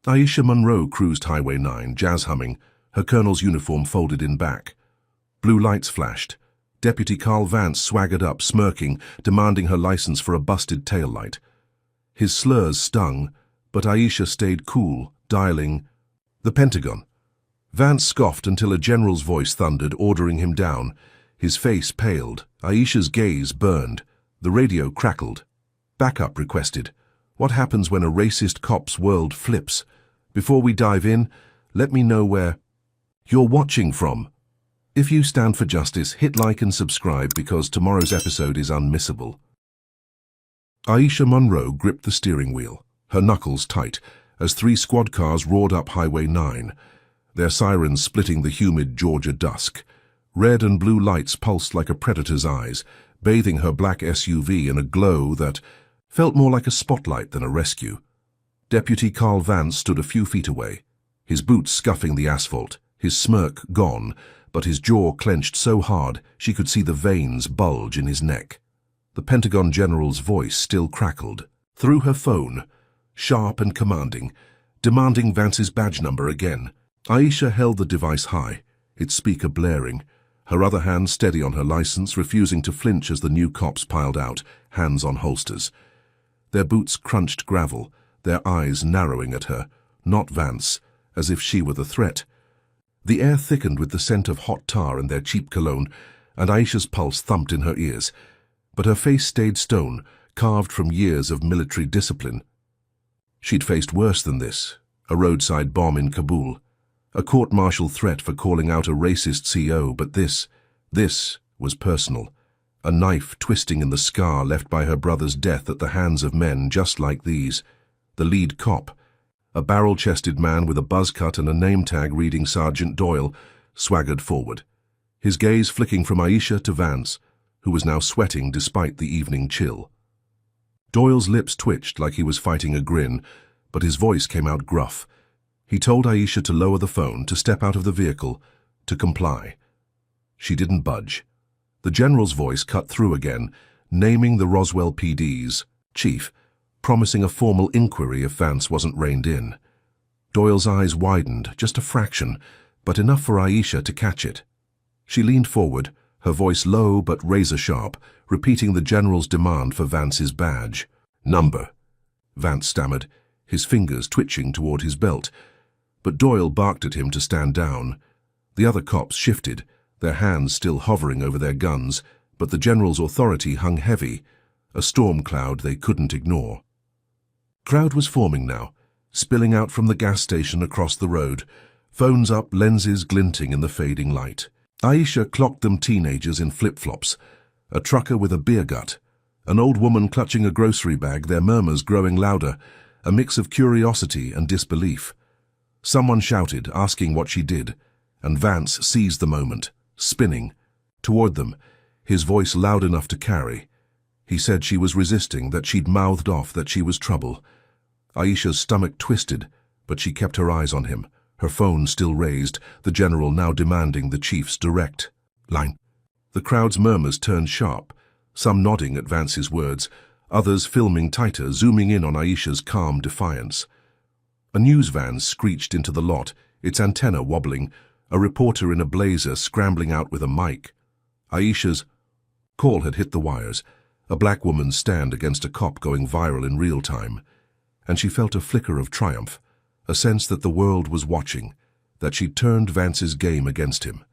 Aisha Munro cruised Highway 9, jazz humming, her colonel's uniform folded in back. Blue lights flashed. Deputy Carl Vance swaggered up, smirking, demanding her license for a busted taillight. His slurs stung, but Aisha stayed cool, dialing the Pentagon. Vance scoffed until a general's voice thundered, ordering him down. His face paled. Aisha's gaze burned. The radio crackled. Backup requested. What happens when a racist cop's world flips? Before we dive in, let me know where you're watching from. If you stand for justice, hit like and subscribe because tomorrow's episode is unmissable. Aisha Munro gripped the steering wheel, her knuckles tight, as 3 squad cars roared up Highway 9, their sirens splitting the humid Georgia dusk. Red and blue lights pulsed like a predator's eyes, bathing her black SUV in a glow that felt more like a spotlight than a rescue. Deputy Carl Vance stood a few feet away, his boots scuffing the asphalt, his smirk gone, but his jaw clenched so hard she could see the veins bulge in his neck. The Pentagon general's voice still crackled. Through her phone, sharp and commanding, demanding Vance's badge number again. Aisha held the device high, its speaker blaring, her other hand steady on her license, refusing to flinch as the new cops piled out, hands on holsters. Their boots crunched gravel, their eyes narrowing at her, not Vance, as if she were the threat. The air thickened with the scent of hot tar and their cheap cologne, and Aisha's pulse thumped in her ears. But her face stayed stone, carved from years of military discipline. She'd faced worse than this, a roadside bomb in Kabul, a court-martial threat for calling out a racist CO, but this was personal. A knife twisting in the scar left by her brother's death at the hands of men just like these. The lead cop, a barrel-chested man with a buzz cut and a name tag reading Sergeant Doyle, swaggered forward, his gaze flicking from Aisha to Vance, who was now sweating despite the evening chill. Doyle's lips twitched like he was fighting a grin, but his voice came out gruff. He told Aisha to lower the phone, to step out of the vehicle, to comply. She didn't budge. The general's voice cut through again, naming the Roswell PD's chief, promising a formal inquiry if Vance wasn't reined in. Doyle's eyes widened, just a fraction, but enough for Aisha to catch it. She leaned forward, her voice low but razor-sharp, repeating the general's demand for Vance's badge. "Number," Vance stammered, his fingers twitching toward his belt. But Doyle barked at him to stand down. The other cops shifted, their hands still hovering over their guns, but the general's authority hung heavy, a storm cloud they couldn't ignore. Crowd was forming now, spilling out from the gas station across the road, phones up, lenses glinting in the fading light. Aisha clocked them, teenagers in flip-flops, a trucker with a beer gut, an old woman clutching a grocery bag, their murmurs growing louder, a mix of curiosity and disbelief. Someone shouted, asking what she did, and Vance seized the moment, spinning, toward them, his voice loud enough to carry. He said she was resisting, that she'd mouthed off that she was trouble. Aisha's stomach twisted, but she kept her eyes on him, her phone still raised, the general now demanding the chief's direct line. The crowd's murmurs turned sharp, some nodding at Vance's words, others filming tighter, zooming in on Aisha's calm defiance. A news van screeched into the lot, its antenna wobbling, a reporter in a blazer scrambling out with a mic. Aisha's call had hit the wires, a black woman's stand against a cop going viral in real time, and she felt a flicker of triumph, a sense that the world was watching, that she'd turned Vance's game against him.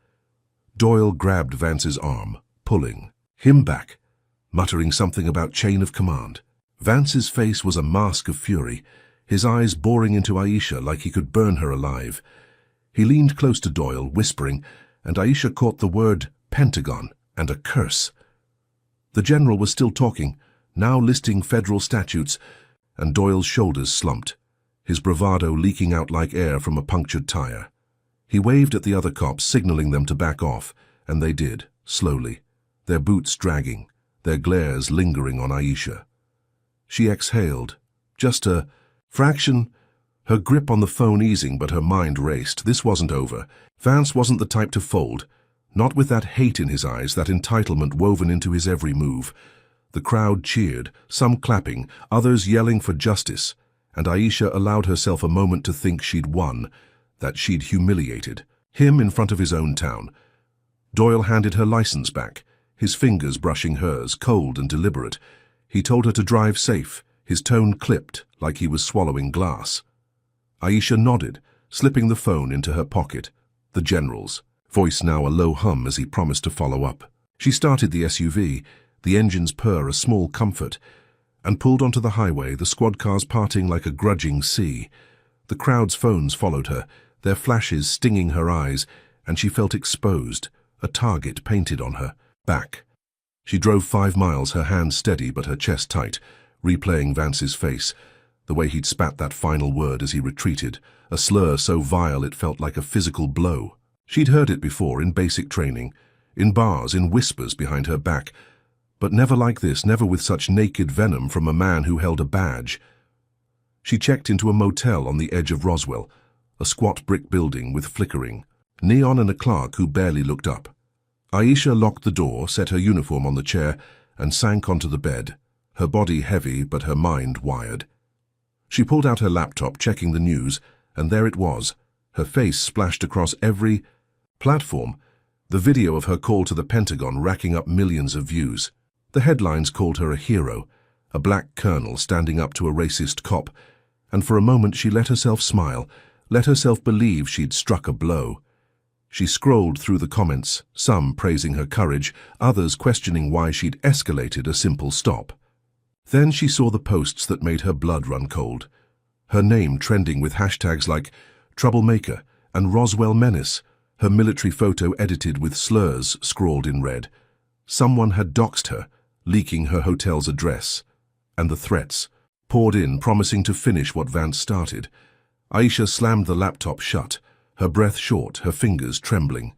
Doyle grabbed Vance's arm, pulling him back, muttering something about chain of command. Vance's face was a mask of fury, his eyes boring into Aisha like he could burn her alive. He leaned close to Doyle, whispering, and Aisha caught the word Pentagon and a curse. The general was still talking, now listing federal statutes, and Doyle's shoulders slumped, his bravado leaking out like air from a punctured tire. He waved at the other cops, signaling them to back off, and they did, slowly, their boots dragging, their glares lingering on Aisha. She exhaled, just a fraction, her grip on the phone easing, but her mind raced. This wasn't over. Vance wasn't the type to fold, not with that hate in his eyes, that entitlement woven into his every move. The crowd cheered, some clapping, others yelling for justice, and Aisha allowed herself a moment to think she'd won, that she'd humiliated him in front of his own town. Doyle handed her license back, his fingers brushing hers, cold and deliberate. He told her to drive safe, his tone clipped like he was swallowing glass. Aisha nodded, slipping the phone into her pocket. The General's voice now a low hum as he promised to follow up. She started the SUV, the engine's purr a small comfort, and pulled onto the highway, the squad cars parting like a grudging sea. The crowd's phones followed her, their flashes stinging her eyes, and she felt exposed, a target painted on her back. She drove 5 miles, her hands steady but her chest tight, replaying Vance's face, the way he'd spat that final word as he retreated, a slur so vile it felt like a physical blow. She'd heard it before in basic training, in bars, in whispers behind her back, but never like this, never with such naked venom from a man who held a badge. She checked into a motel on the edge of Roswell, a squat brick building with flickering neon and a clerk who barely looked up. Aisha locked the door, set her uniform on the chair, and sank onto the bed, her body heavy but her mind wired. She pulled out her laptop, checking the news, and there it was, her face splashed across every platform, the video of her call to the Pentagon racking up millions of views. The headlines called her a hero, a black colonel standing up to a racist cop, and for a moment she let herself smile, let herself believe she'd struck a blow. She scrolled through the comments, some praising her courage, others questioning why she'd escalated a simple stop. Then she saw the posts that made her blood run cold. Her name trending with hashtags like Troublemaker and Roswell Menace, her military photo edited with slurs scrawled in red. Someone had doxed her, leaking her hotel's address. And the threats poured in, promising to finish what Vance started. Aisha slammed the laptop shut, her breath short, her fingers trembling.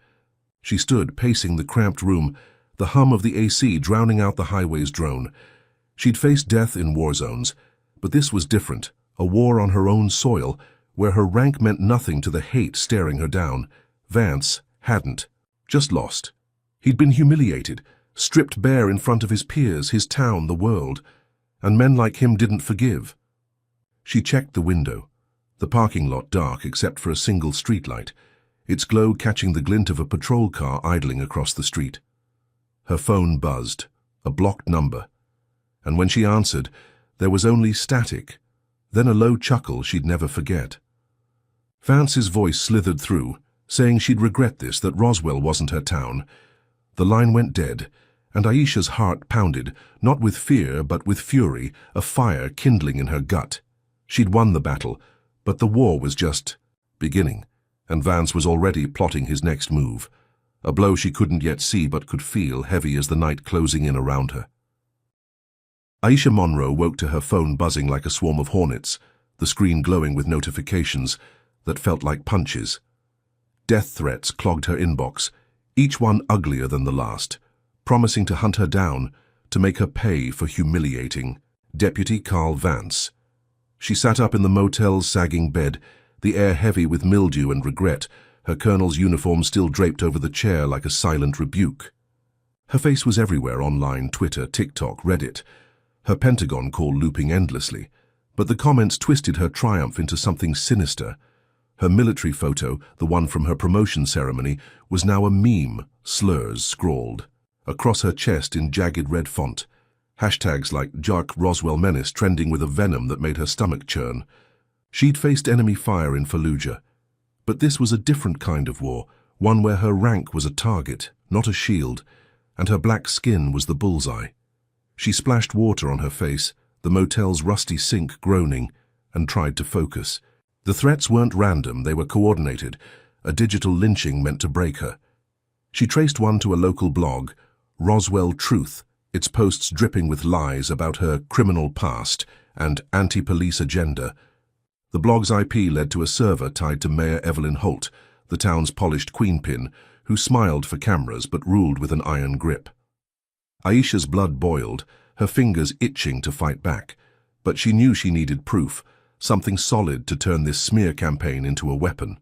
She stood pacing the cramped room, the hum of the AC drowning out the highway's drone. She'd faced death in war zones, but this was different, a war on her own soil, where her rank meant nothing to the hate staring her down. Vance hadn't, just lost. He'd been humiliated, stripped bare in front of his peers, his town, the world, and men like him didn't forgive. She checked the window, the parking lot dark except for a single streetlight, its glow catching the glint of a patrol car idling across the street. Her phone buzzed, a blocked number, and when she answered, there was only static, then a low chuckle she'd never forget. Vance's voice slithered through, saying she'd regret this, that Roswell wasn't her town. The line went dead, and Aisha's heart pounded, not with fear but with fury, a fire kindling in her gut. She'd won the battle, but the war was just beginning, and Vance was already plotting his next move, a blow she couldn't yet see but could feel, heavy as the night closing in around her. Aisha Monroe woke to her phone buzzing like a swarm of hornets, the screen glowing with notifications that felt like punches. Death threats clogged her inbox, each one uglier than the last, promising to hunt her down, to make her pay for humiliating Deputy Carl Vance. She sat up in the motel's sagging bed, the air heavy with mildew and regret, her colonel's uniform still draped over the chair like a silent rebuke. Her face was everywhere online, Twitter, TikTok, Reddit, her Pentagon call looping endlessly, but the comments twisted her triumph into something sinister. Her military photo, the one from her promotion ceremony, was now a meme, slurs scrawled across her chest in jagged red font. Hashtags like Jark Roswell Menace trending with a venom that made her stomach churn. She'd faced enemy fire in Fallujah, but this was a different kind of war, one where her rank was a target, not a shield, and her black skin was the bullseye. She splashed water on her face, the motel's rusty sink groaning, and tried to focus. The threats weren't random, they were coordinated, a digital lynching meant to break her. She traced one to a local blog, Roswell Truth, its posts dripping with lies about her criminal past and anti-police agenda. The blog's IP led to a server tied to Mayor Evelyn Holt, the town's polished queenpin, who smiled for cameras but ruled with an iron grip. Aisha's blood boiled, her fingers itching to fight back, but she knew she needed proof, something solid to turn this smear campaign into a weapon.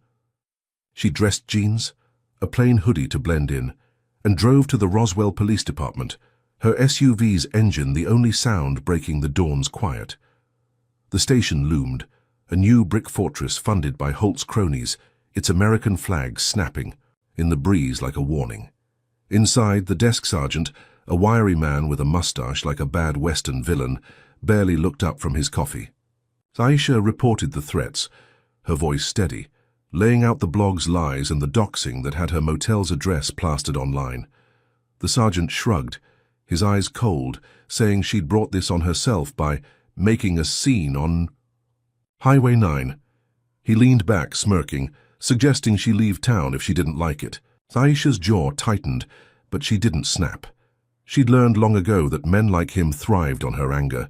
She dressed jeans, a plain hoodie to blend in, and drove to the Roswell Police Department, her SUV's engine the only sound breaking the dawn's quiet. The station loomed, a new brick fortress funded by Holt's cronies, its American flag snapping in the breeze like a warning. Inside, the desk sergeant, a wiry man with a mustache like a bad Western villain, barely looked up from his coffee. Aisha reported the threats, her voice steady, laying out the blog's lies and the doxing that had her motel's address plastered online. The sergeant shrugged, his eyes cold, saying she'd brought this on herself by making a scene on Highway 9. He leaned back, smirking, suggesting she leave town if she didn't like it. Aisha's jaw tightened, but she didn't snap. She'd learned long ago that men like him thrived on her anger.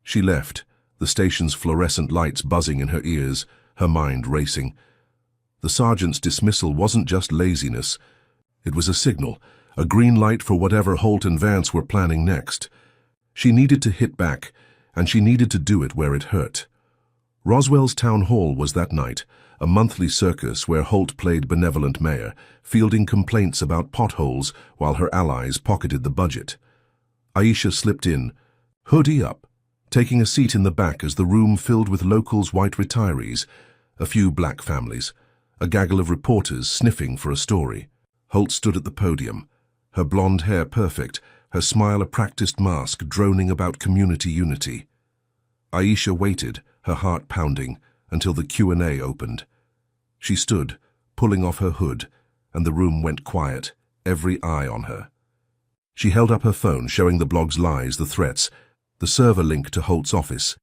She left, the station's fluorescent lights buzzing in her ears, her mind racing. The sergeant's dismissal wasn't just laziness. It was a signal, a green light for whatever Holt and Vance were planning next. She needed to hit back, and she needed to do it where it hurt. Roswell's town hall was that night, a monthly circus where Holt played benevolent mayor, fielding complaints about potholes while her allies pocketed the budget. Aisha slipped in, hoodie up, taking a seat in the back as the room filled with locals' white retirees, a few black families, a gaggle of reporters sniffing for a story. Holt stood at the podium, her blonde hair perfect, her smile a practiced mask droning about community unity. Aisha waited, her heart pounding, until the Q&A opened. She stood, pulling off her hood, and the room went quiet, every eye on her. She held up her phone, showing the blog's lies, the threats, the server link to Holt's office.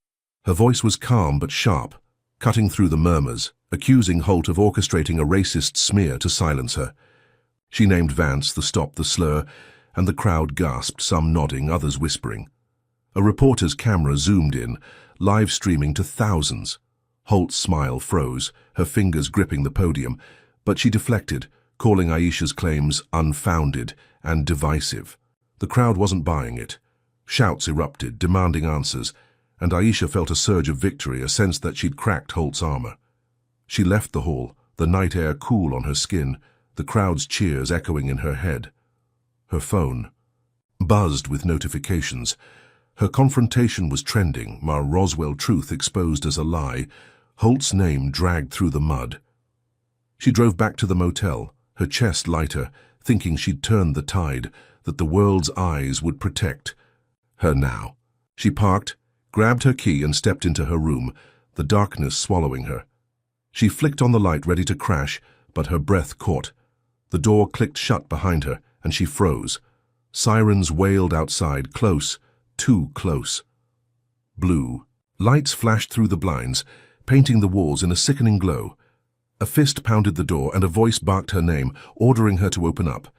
Her voice was calm but sharp, cutting through the murmurs, accusing Holt of orchestrating a racist smear to silence her. She named Vance, the stop, the slur, and the crowd gasped, some nodding, others whispering. A reporter's camera zoomed in, live streaming to thousands. Holt's smile froze, her fingers gripping the podium, but she deflected, calling Aisha's claims unfounded and divisive. The crowd wasn't buying it. Shouts erupted, demanding answers, and Aisha felt a surge of victory, a sense that she'd cracked Holt's armor. She left the hall, the night air cool on her skin, the crowd's cheers echoing in her head. Her phone buzzed with notifications. Her confrontation was trending, Mar Roswell truth exposed as a lie, Holt's name dragged through the mud. She drove back to the motel, her chest lighter, thinking she'd turned the tide, that the world's eyes would protect her now. She parked, grabbed her key and stepped into her room, the darkness swallowing her. She flicked on the light, ready to crash, but her breath caught. The door clicked shut behind her, and she froze. Sirens wailed outside, close, too close. Blue. Lights flashed through the blinds, painting the walls in a sickening glow. A fist pounded the door, and a voice barked her name, ordering her to open up.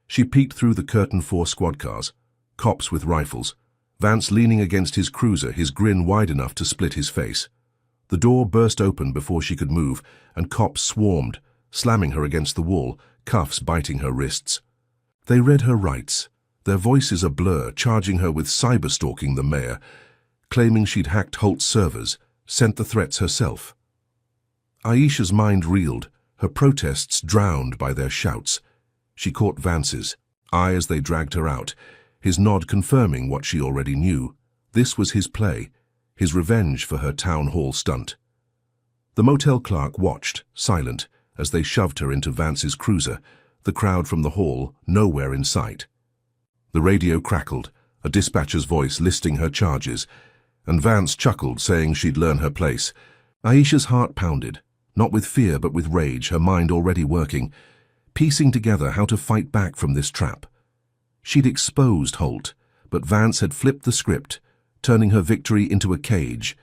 She peeked through the curtain. 4 squad cars, cops with rifles. Vance leaning against his cruiser, his grin wide enough to split his face. The door burst open before she could move, and cops swarmed, slamming her against the wall, cuffs biting her wrists. They read her rights, their voices a blur, charging her with cyber-stalking the mayor, claiming she'd hacked Holt's servers, sent the threats herself. Aisha's mind reeled, her protests drowned by their shouts. She caught Vance's eye as they dragged her out, his nod confirming what she already knew. This was his play, his revenge for her town hall stunt. The motel clerk watched, silent, as they shoved her into Vance's cruiser, the crowd from the hall nowhere in sight. The radio crackled, a dispatcher's voice listing her charges, and Vance chuckled, saying she'd learn her place. Aisha's heart pounded, not with fear but with rage, her mind already working, piecing together how to fight back from this trap. She'd exposed Holt, but Vance had flipped the script, turning her victory into a cage,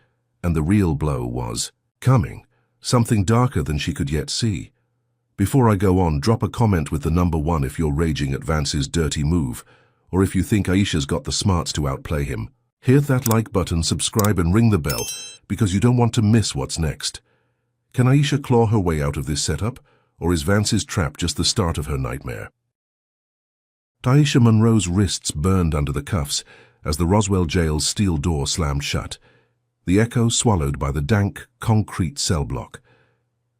and the real blow was coming, something darker than she could yet see. Before I go on, drop a comment with the number 1 if you're raging at Vance's dirty move, or if you think Aisha's got the smarts to outplay him. Hit that like button, subscribe and ring the bell, because you don't want to miss what's next. Can Aisha claw her way out of this setup, or is Vance's trap just the start of her nightmare? Aisha Monroe's wrists burned under the cuffs as the Roswell jail's steel door slammed shut, the echo swallowed by the dank, concrete cell block.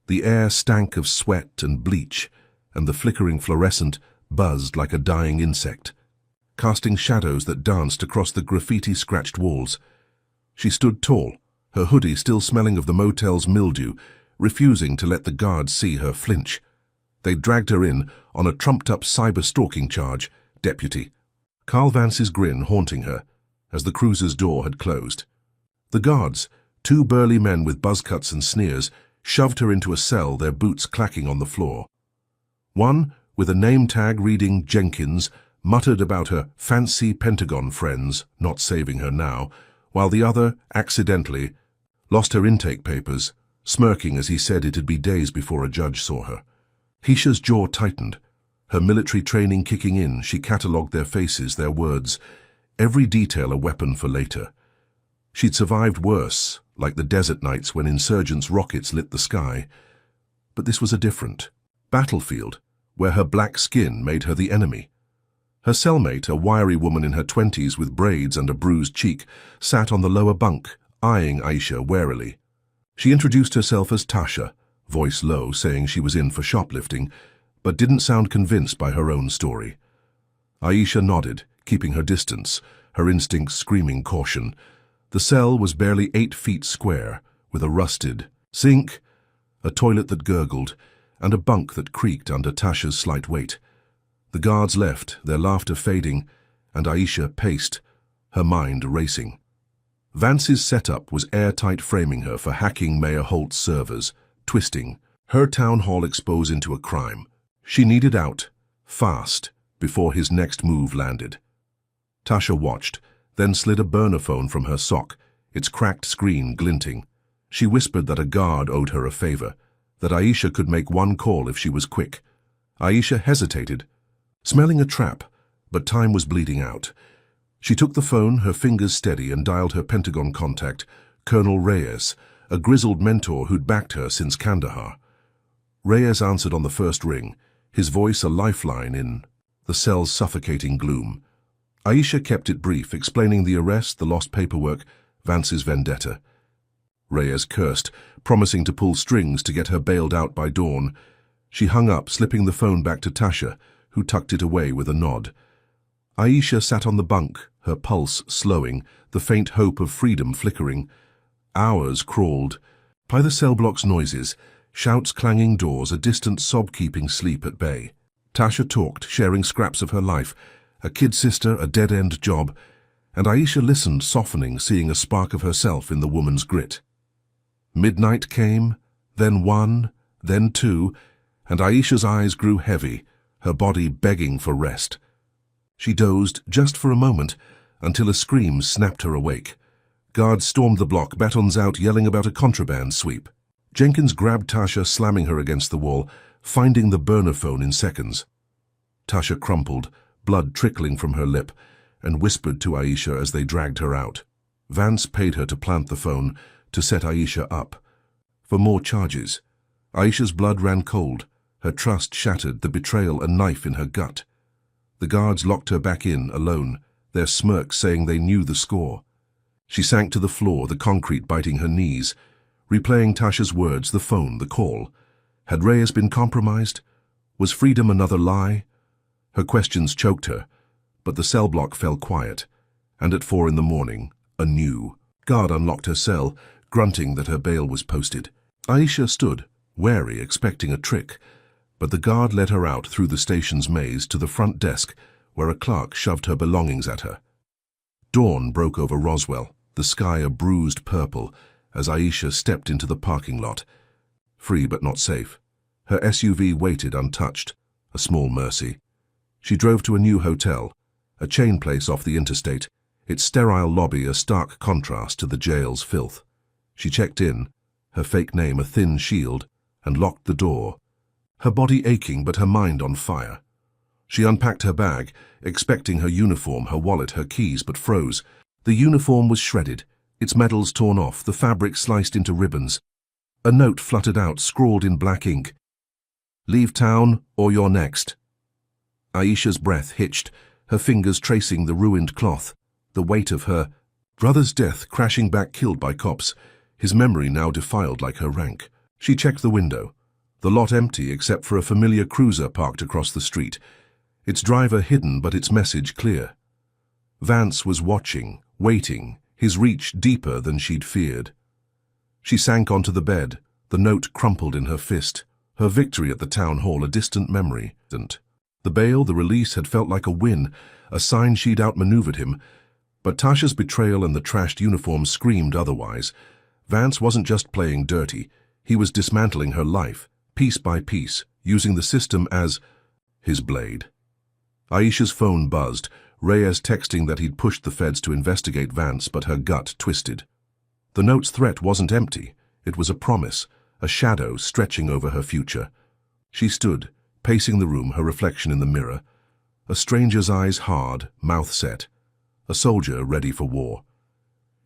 The air stank of sweat and bleach, and the flickering fluorescent buzzed like a dying insect, casting shadows that danced across the graffiti-scratched walls. She stood tall, her hoodie still smelling of the motel's mildew, refusing to let the guards see her flinch. They dragged her in on a trumped-up cyber-stalking charge, deputy. Carl Vance's grin haunting her as the cruiser's door had closed. The guards, two burly men with buzzcuts and sneers, shoved her into a cell, their boots clacking on the floor. One, with a name tag reading Jenkins, muttered about her fancy Pentagon friends not saving her now, while the other, accidentally, lost her intake papers, smirking as he said it'd be days before a judge saw her. Aisha's jaw tightened. Her military training kicking in, she catalogued their faces, their words, every detail a weapon for later. She'd survived worse, like the desert nights when insurgents' rockets lit the sky. But this was a different battlefield, where her black skin made her the enemy. Her cellmate, a wiry woman in her 20s with braids and a bruised cheek, sat on the lower bunk, eyeing Aisha warily. She introduced herself as Tasha, voice low, saying she was in for shoplifting, but didn't sound convinced by her own story. Aisha nodded, keeping her distance, her instincts screaming caution. The cell was barely 8 feet square, with a rusted sink, a toilet that gurgled, and a bunk that creaked under Tasha's slight weight. The guards left, their laughter fading, and Aisha paced, her mind racing. Vance's setup was airtight, framing her for hacking Mayor Holt's servers, twisting her town hall expose into a crime. She needed out, fast, before his next move landed. Tasha watched, then slid a burner phone from her sock, its cracked screen glinting. She whispered that a guard owed her a favor, that Aisha could make one call if she was quick. Aisha hesitated, smelling a trap, but time was bleeding out. She took the phone, her fingers steady, and dialed her Pentagon contact, Colonel Reyes, a grizzled mentor who'd backed her since Kandahar. Reyes answered on the first ring, his voice a lifeline in the cell's suffocating gloom. Aisha kept it brief, explaining the arrest, the lost paperwork, Vance's vendetta. Reyes cursed, promising to pull strings to get her bailed out by dawn. She hung up, slipping the phone back to Tasha, who tucked it away with a nod. Aisha sat on the bunk, her pulse slowing, the faint hope of freedom flickering. Hours crawled. By the cell block's noises, shouts, clanging doors, a distant sob keeping sleep at bay. Tasha talked, sharing scraps of her life, a kid sister, a dead-end job, and Aisha listened, softening, seeing a spark of herself in the woman's grit. Midnight came, then 1, then 2, and Aisha's eyes grew heavy, her body begging for rest. She dozed just for a moment, until a scream snapped her awake. Guards stormed the block, batons out, yelling about a contraband sweep. Jenkins grabbed Tasha, slamming her against the wall, finding the burner phone in seconds. Tasha crumpled, blood trickling from her lip, and whispered to Aisha as they dragged her out. Vance paid her to plant the phone, to set Aisha up. For more charges. Aisha's blood ran cold, her trust shattered, the betrayal a knife in her gut. The guards locked her back in, alone, their smirks saying they knew the score. She sank to the floor, the concrete biting her knees, replaying Tasha's words, the phone, the call. Had Reyes been compromised? Was freedom another lie? Her questions choked her, but the cell block fell quiet, and at 4 a.m, a new guard unlocked her cell, grunting that her bail was posted. Aisha stood, wary, expecting a trick, but the guard led her out through the station's maze to the front desk, where a clerk shoved her belongings at her. Dawn broke over Roswell, the sky a bruised purple, as Aisha stepped into the parking lot. Free but not safe. Her SUV waited untouched, a small mercy. She drove to a new hotel, a chain place off the interstate, its sterile lobby a stark contrast to the jail's filth. She checked in, her fake name a thin shield, and locked the door, her body aching but her mind on fire. She unpacked her bag, expecting her uniform, her wallet, her keys, but froze. The uniform was shredded, its medals torn off, the fabric sliced into ribbons. A note fluttered out, scrawled in black ink. "Leave town, or you're next." Aisha's breath hitched, her fingers tracing the ruined cloth, the weight of her brother's death crashing back, killed by cops, his memory now defiled like her rank. She checked the window, the lot empty except for a familiar cruiser parked across the street, its driver hidden but its message clear. Vance was watching, waiting, his reach deeper than she'd feared. She sank onto the bed, the note crumpled in her fist. Her victory at the town hall a distant memory. The bail, the release, had felt like a win, a sign she'd outmaneuvered him. But Tasha's betrayal and the trashed uniform screamed otherwise. Vance wasn't just playing dirty. He was dismantling her life, piece by piece, using the system as his blade. Aisha's phone buzzed, Reyes texting that he'd pushed the feds to investigate Vance, but her gut twisted. The note's threat wasn't empty. It was a promise, a shadow stretching over her future. She stood, pacing the room, her reflection in the mirror. A stranger's eyes hard, mouth set. A soldier ready for war.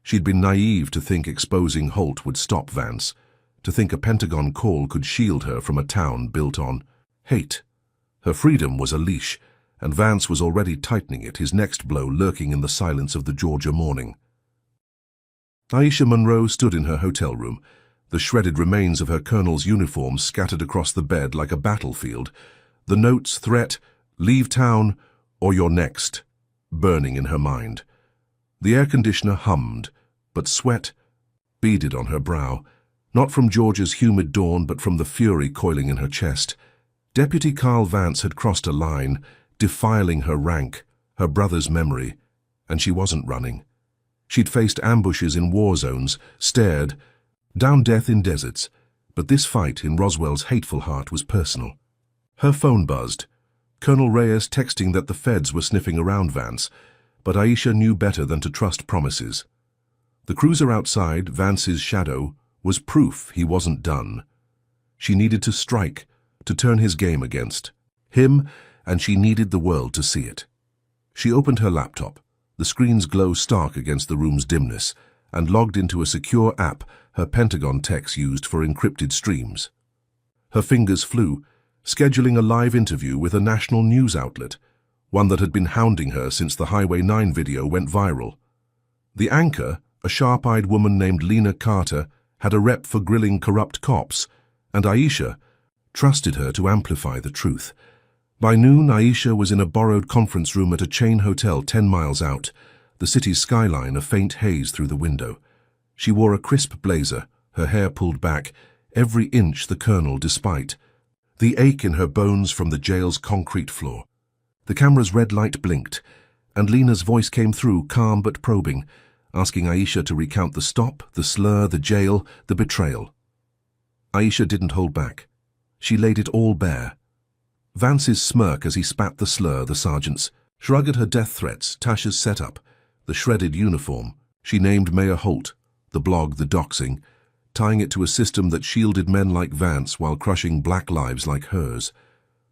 She'd been naive to think exposing Holt would stop Vance, to think a Pentagon call could shield her from a town built on hate. Her freedom was a leash, and Vance was already tightening it, his next blow lurking in the silence of the Georgia morning. Aisha Monroe stood in her hotel room, the shredded remains of her colonel's uniform scattered across the bed like a battlefield, the note's threat, "Leave town or you're next," burning in her mind. The air conditioner hummed, but sweat beaded on her brow, not from Georgia's humid dawn but from the fury coiling in her chest. Deputy Carl Vance had crossed a line, defiling her rank, her brother's memory, and she wasn't running. She'd faced ambushes in war zones, stared down death in deserts, but this fight in Roswell's hateful heart was personal. Her phone buzzed, Colonel Reyes texting that the feds were sniffing around Vance, but Aisha knew better than to trust promises. The cruiser outside, Vance's shadow, was proof he wasn't done. She needed to strike, to turn his game against him, and she needed the world to see it. She opened her laptop, the screen's glow stark against the room's dimness, and logged into a secure app her Pentagon techs used for encrypted streams. Her fingers flew, scheduling a live interview with a national news outlet, one that had been hounding her since the Highway 9 video went viral. The anchor, a sharp-eyed woman named Lena Carter, had a rep for grilling corrupt cops, and Aisha trusted her to amplify the truth. By noon, Aisha was in a borrowed conference room at a chain hotel 10 miles out, the city's skyline a faint haze through the window. She wore a crisp blazer, her hair pulled back, every inch the colonel despite the ache in her bones from the jail's concrete floor. The camera's red light blinked, and Lena's voice came through, calm but probing, asking Aisha to recount the stop, the slur, the jail, the betrayal. Aisha didn't hold back. She laid it all bare. Vance's smirk as he spat the slur, the sergeant's shrug at her death threats, Tasha's setup, the shredded uniform. She named Mayor Holt, the blog, the doxing, tying it to a system that shielded men like Vance while crushing black lives like hers.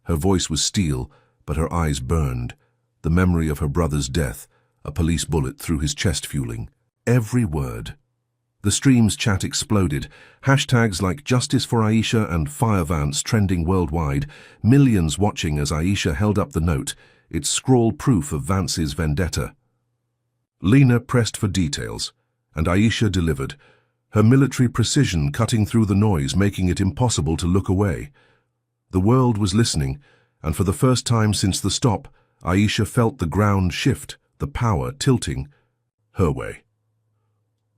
Her voice was steel, but her eyes burned. The memory of her brother's death, a police bullet through his chest fueling. Every word. The stream's chat exploded, hashtags like Justice for Aisha and Fire Vance trending worldwide, millions watching as Aisha held up the note, its scrawl proof of Vance's vendetta. Lena pressed for details, and Aisha delivered, her military precision cutting through the noise, making it impossible to look away. The world was listening, and for the first time since the stop, Aisha felt the ground shift, the power tilting her way.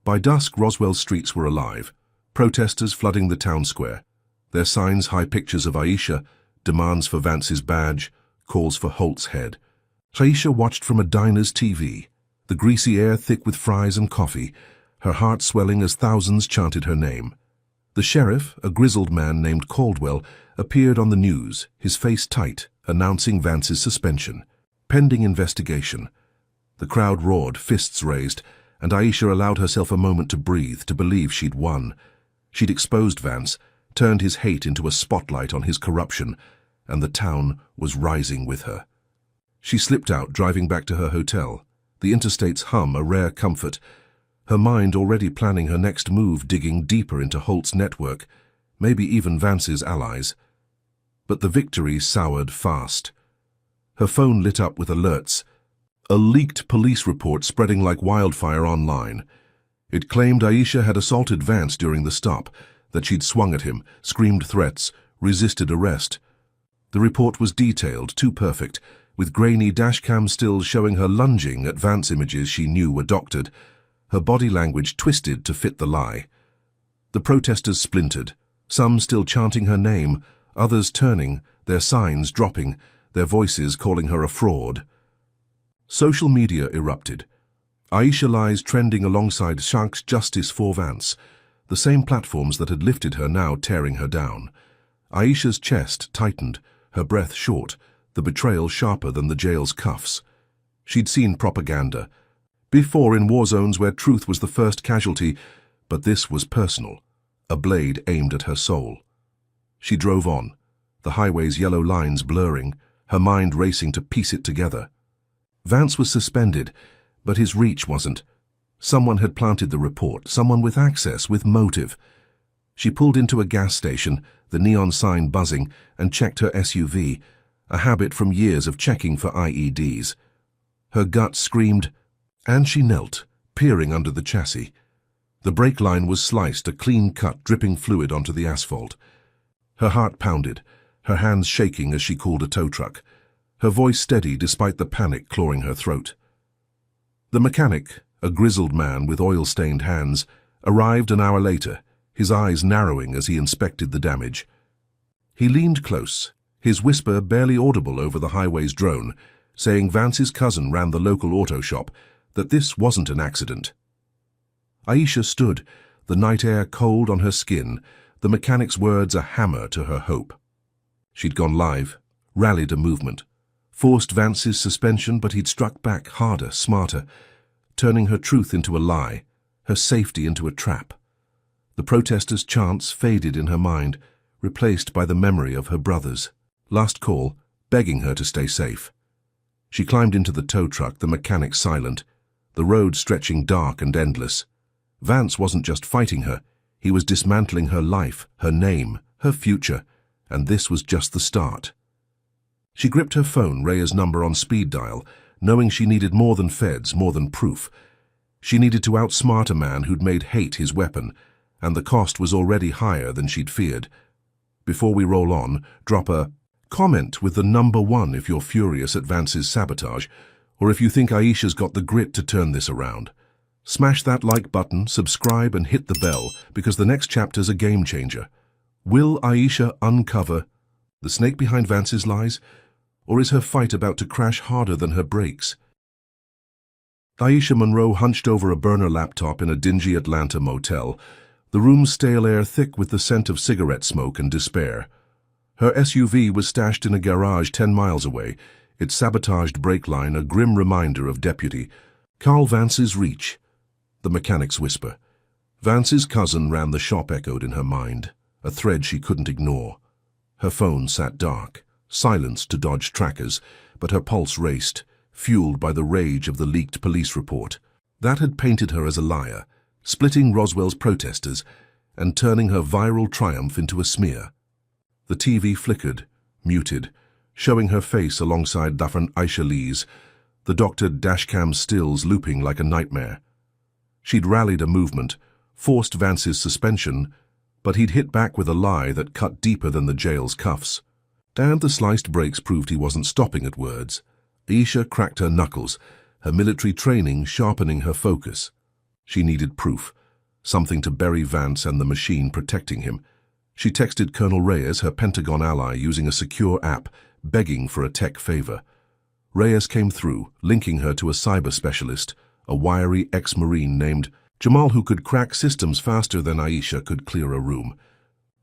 By dusk, Roswell's streets were alive, protesters flooding the town square. Their signs, high pictures of Aisha, demands for Vance's badge, calls for Holt's head. Aisha watched from a diner's TV, the greasy air thick with fries and coffee, her heart swelling as thousands chanted her name. The sheriff, a grizzled man named Caldwell, appeared on the news, his face tight, announcing Vance's suspension. Pending investigation. The crowd roared, fists raised, and Aisha allowed herself a moment to breathe, to believe she'd won. She'd exposed Vance, turned his hate into a spotlight on his corruption, and the town was rising with her. She slipped out, driving back to her hotel, the interstate's hum a rare comfort, her mind already planning her next move, digging deeper into Holt's network, maybe even Vance's allies. But the victory soured fast. Her phone lit up with alerts, a leaked police report spreading like wildfire online. It claimed Aisha had assaulted Vance during the stop, that she'd swung at him, screamed threats, resisted arrest. The report was detailed, too perfect, with grainy dashcam stills showing her lunging at Vance, images she knew were doctored, her body language twisted to fit the lie. The protesters splintered, some still chanting her name, others turning, their signs dropping, their voices calling her a fraud. Social media erupted. Aisha lies trending alongside Shank's Justice for Vance, the same platforms that had lifted her now tearing her down. Aisha's chest tightened, her breath short, the betrayal sharper than the jail's cuffs. She'd seen propaganda, before in war zones where truth was the first casualty, but this was personal, a blade aimed at her soul. She drove on, the highway's yellow lines blurring, her mind racing to piece it together. Vance was suspended, but his reach wasn't. Someone had planted the report, someone with access, with motive. She pulled into a gas station, the neon sign buzzing, and checked her SUV, a habit from years of checking for IEDs. Her gut screamed, and she knelt, peering under the chassis. The brake line was sliced, a clean cut dripping fluid onto the asphalt. Her heart pounded, her hands shaking as she called a tow truck, her voice steady despite the panic clawing her throat. The mechanic, a grizzled man with oil-stained hands, arrived an hour later, his eyes narrowing as he inspected the damage. He leaned close, his whisper barely audible over the highway's drone, saying Vance's cousin ran the local auto shop, that this wasn't an accident. Aisha stood, the night air cold on her skin, the mechanic's words a hammer to her hope. She'd gone live, rallied a movement, forced Vance's suspension, but he'd struck back harder, smarter, turning her truth into a lie, her safety into a trap. The protesters' chants faded in her mind, replaced by the memory of her brother's last call, begging her to stay safe. She climbed into the tow truck, the mechanic silent, the road stretching dark and endless. Vance wasn't just fighting her, he was dismantling her life, her name, her future, and this was just the start. She gripped her phone, Raya's number on speed dial, knowing she needed more than feds, more than proof. She needed to outsmart a man who'd made hate his weapon, and the cost was already higher than she'd feared. Before we roll on, drop a comment with the number 1 if you're furious at Vance's sabotage, or if you think Aisha's got the grit to turn this around. Smash that like button, subscribe and hit the bell, because the next chapter's a game changer. Will Aisha uncover the snake behind Vance's lies, or is her fight about to crash harder than her brakes? Aisha Monroe hunched over a burner laptop in a dingy Atlanta motel, the room's stale air thick with the scent of cigarette smoke and despair. Her SUV was stashed in a garage 10 miles away, its sabotaged brake line a grim reminder of Deputy Carl Vance's reach. The mechanic's whisper. Vance's cousin ran the shop echoed in her mind, a thread she couldn't ignore. Her phone sat dark, silenced to dodge trackers, but her pulse raced, fueled by the rage of the leaked police report. That had painted her as a liar, splitting Roswell's protesters and turning her viral triumph into a smear. The TV flickered, muted, showing her face alongside Dafran Aisha Lee's, the doctored dashcam stills looping like a nightmare. She'd rallied a movement, forced Vance's suspension, but he'd hit back with a lie that cut deeper than the jail's cuffs. And the sliced brakes proved he wasn't stopping at words. Aisha cracked her knuckles, her military training sharpening her focus. She needed proof, something to bury Vance and the machine protecting him. She texted Colonel Reyes, her Pentagon ally, using a secure app, begging for a tech favor. Reyes came through, linking her to a cyber specialist, a wiry ex-Marine named Jamal who could crack systems faster than Aisha could clear a room.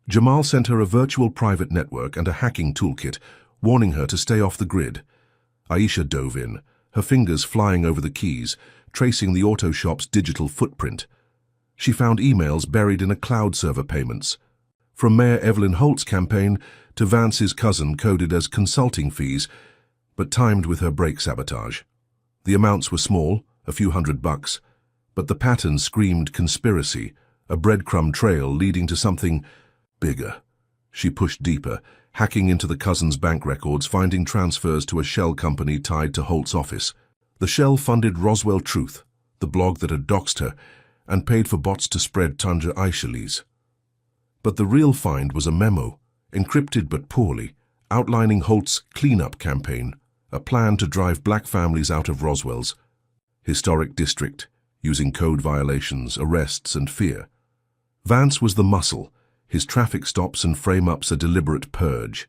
Jamal sent her a virtual private network and a hacking toolkit, warning her to stay off the grid. Aisha dove in, her fingers flying over the keys, tracing the auto shop's digital footprint. She found emails buried in a cloud server payments, from Mayor Evelyn Holt's campaign to Vance's cousin coded as consulting fees, but timed with her brake sabotage. The amounts were small, a few $100, but the pattern screamed conspiracy, a breadcrumb trail leading to something bigger. She pushed deeper, hacking into the cousin's bank records, finding transfers to a shell company tied to Holt's office. The shell funded Roswell Truth, the blog that had doxed her, and paid for bots to spread Tundra Aishali's. But the real find was a memo, encrypted but poorly, outlining Holt's cleanup campaign, a plan to drive black families out of Roswell's historic district, using code violations, arrests, and fear. Vance was the muscle, his traffic stops and frame-ups a deliberate purge.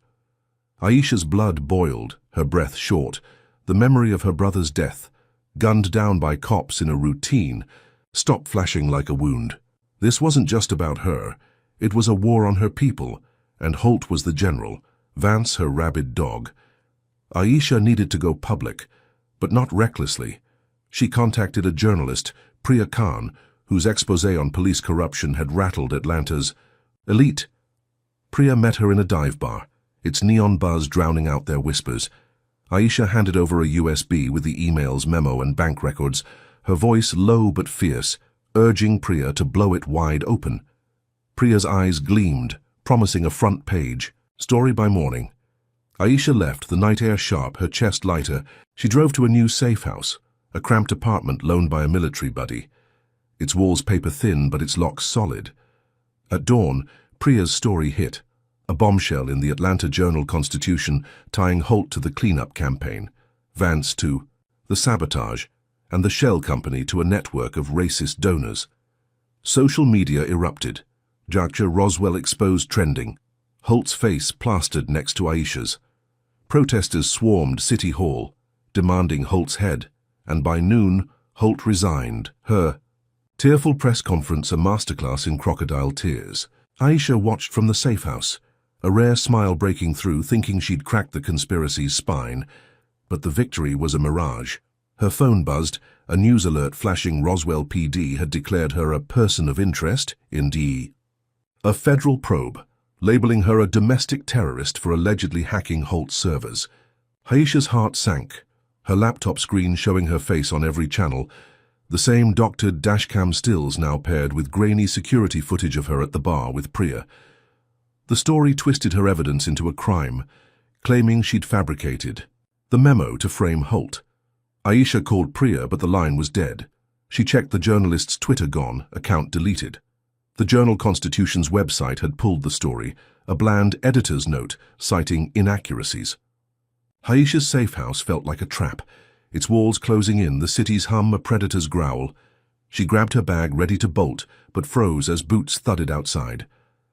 Aisha's blood boiled, her breath short. The memory of her brother's death, gunned down by cops in a routine, stopped flashing like a wound. This wasn't just about her. It was a war on her people, and Holt was the general, Vance her rabid dog. Aisha needed to go public, but not recklessly. She contacted a journalist, Priya Khan, whose exposé on police corruption had rattled Atlanta's elite. Priya met her in a dive bar, its neon buzz drowning out their whispers. Aisha handed over a USB with the emails, memo, and bank records, her voice low but fierce, urging Priya to blow it wide open. Priya's eyes gleamed, promising a front page. Story by morning. Aisha left, the night air sharp, her chest lighter. She drove to a new safe house, a cramped apartment loaned by a military buddy. Its walls paper-thin, but its locks solid. At dawn, Priya's story hit, a bombshell in the Atlanta Journal-Constitution tying Holt to the cleanup campaign, Vance to the sabotage, and the shell company to a network of racist donors. Social media erupted. Jacques Roswell exposed trending, Holt's face plastered next to Aisha's. Protesters swarmed City Hall, demanding Holt's head, and by noon, Holt resigned. Her tearful press conference, a masterclass in crocodile tears. Aisha watched from the safe house, a rare smile breaking through, thinking she'd cracked the conspiracy's spine. But the victory was a mirage. Her phone buzzed, a news alert flashing Roswell PD had declared her a person of interest in a federal probe, labeling her a domestic terrorist for allegedly hacking Holt's servers. Aisha's heart sank, her laptop screen showing her face on every channel, the same doctored dashcam stills now paired with grainy security footage of her at the bar with Priya. The story twisted her evidence into a crime, claiming she'd fabricated the memo to frame Holt. Aisha called Priya, but the line was dead. She checked the journalist's Twitter gone, account deleted. The Journal-Constitution's website had pulled the story, a bland editor's note citing inaccuracies. Aisha's safe house felt like a trap, its walls closing in, the city's hum a predator's growl. She grabbed her bag, ready to bolt, but froze as boots thudded outside.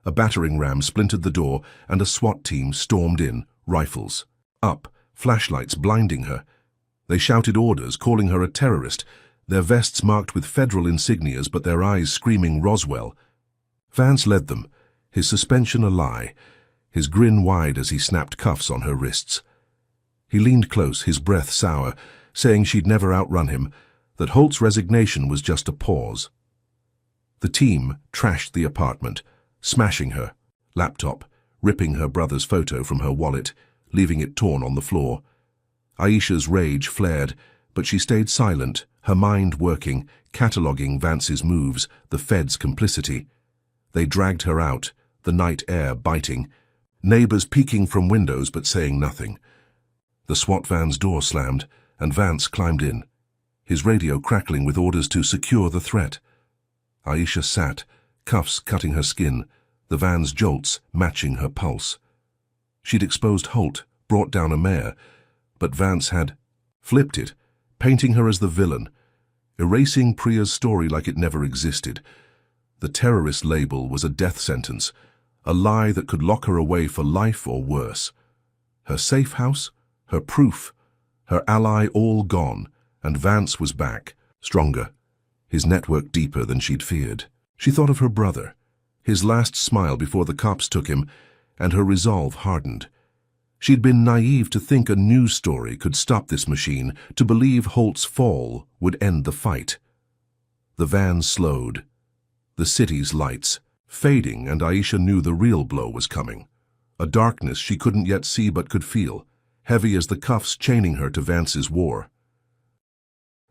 A battering ram splintered the door, and a SWAT team stormed in, rifles up, flashlights blinding her. They shouted orders, calling her a terrorist, their vests marked with federal insignias but their eyes screaming Roswell. Vance led them, his suspension a lie, his grin wide as he snapped cuffs on her wrists. He leaned close, his breath sour, saying she'd never outrun him, that Holt's resignation was just a pause. The team trashed the apartment, smashing her laptop, ripping her brother's photo from her wallet, leaving it torn on the floor. Aisha's rage flared, but she stayed silent, her mind working, cataloguing Vance's moves, the Fed's complicity. They dragged her out, the night air biting, neighbors peeking from windows but saying nothing. The SWAT van's door slammed, and Vance climbed in, his radio crackling with orders to secure the threat. Aisha sat, cuffs cutting her skin, the van's jolts matching her pulse. She'd exposed Holt, brought down a mayor, but Vance had flipped it, painting her as the villain, erasing Priya's story like it never existed. The terrorist label was a death sentence, a lie that could lock her away for life or worse. Her safe house, her proof, her ally all gone, and Vance was back, stronger, his network deeper than she'd feared. She thought of her brother, his last smile before the cops took him, and her resolve hardened. She'd been naive to think a news story could stop this machine, to believe Holt's fall would end the fight. The van slowed, the city's lights fading, and Aisha knew the real blow was coming. A darkness she couldn't yet see but could feel, heavy as the cuffs chaining her to Vance's war.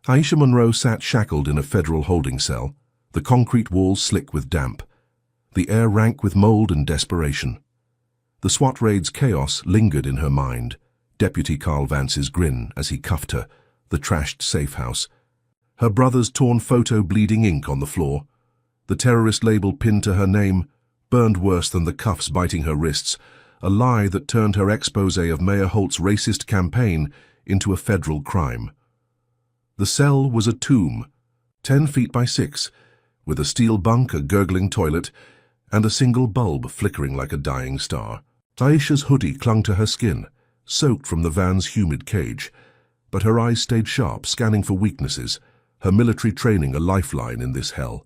Aisha Monroe sat shackled in a federal holding cell, the concrete walls slick with damp, the air rank with mold and desperation. The SWAT raid's chaos lingered in her mind, Deputy Carl Vance's grin as he cuffed her, the trashed safe house, her brother's torn photo bleeding ink on the floor, the terrorist label pinned to her name, burned worse than the cuffs biting her wrists, a lie that turned her exposé of Mayor Holt's racist campaign into a federal crime. The cell was a tomb, 10 feet by 6, with a steel bunk, a gurgling toilet, and a single bulb flickering like a dying star. Aisha's hoodie clung to her skin, soaked from the van's humid cage, but her eyes stayed sharp, scanning for weaknesses, her military training a lifeline in this hell.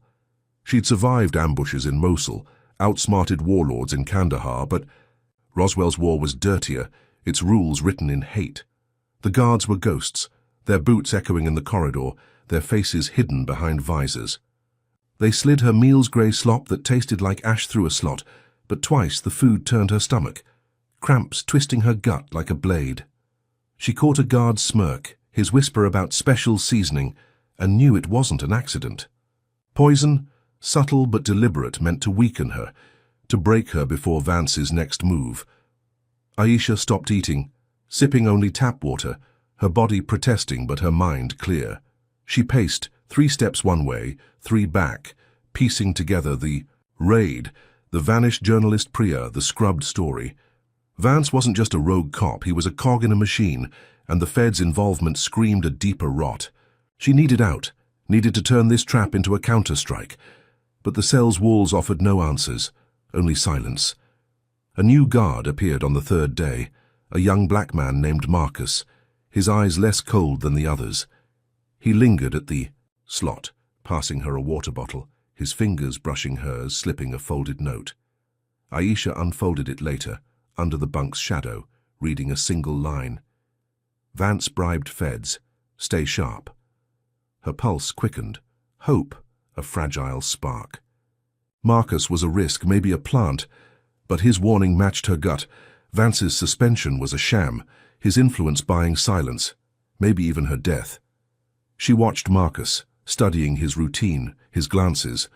She'd survived ambushes in Mosul, outsmarted warlords in Kandahar, but Roswell's war was dirtier, its rules written in hate. The guards were ghosts, their boots echoing in the corridor, their faces hidden behind visors. They slid her meal's grey slop that tasted like ash through a slot, but twice the food turned her stomach, cramps twisting her gut like a blade. She caught a guard's smirk, his whisper about special seasoning, and knew it wasn't an accident. Poison, subtle but deliberate, meant to weaken her, to break her before Vance's next move. Aisha stopped eating, sipping only tap water, her body protesting but her mind clear. She paced, 3 steps one way, 3 back, piecing together the raid, the vanished journalist Priya, the scrubbed story. Vance wasn't just a rogue cop, he was a cog in a machine, and the Fed's involvement screamed a deeper rot. She needed out, needed to turn this trap into a counter-strike. But the cell's walls offered no answers, only silence. A new guard appeared on the 3rd day, a young black man named Marcus, his eyes less cold than the others. He lingered at the slot, passing her a water bottle, his fingers brushing hers, slipping a folded note. Aisha unfolded it later, under the bunk's shadow, reading a single line. Vance bribed feds. Stay sharp. Her pulse quickened. Hope, a fragile spark. Marcus was a risk, maybe a plant, but his warning matched her gut. Vance's suspension was a sham, his influence buying silence, maybe even her death. She watched Marcus, studying his routine, his glances,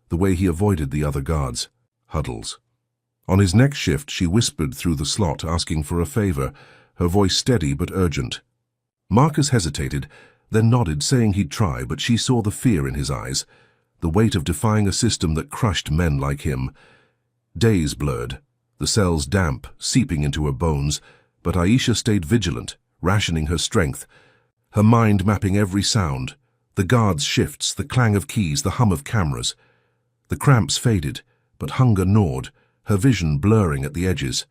the way he avoided the other guards, huddles. On his next shift, she whispered through the slot, asking for a favor, her voice steady but urgent. Marcus hesitated, then nodded, saying he'd try, but she saw the fear in his eyes, the weight of defying a system that crushed men like him. Days blurred, the cells damp, seeping into her bones, but Aisha stayed vigilant, rationing her strength, her mind mapping every sound, the guards' shifts, the clang of keys, the hum of cameras. The cramps faded, but hunger gnawed, her vision blurring at the edges.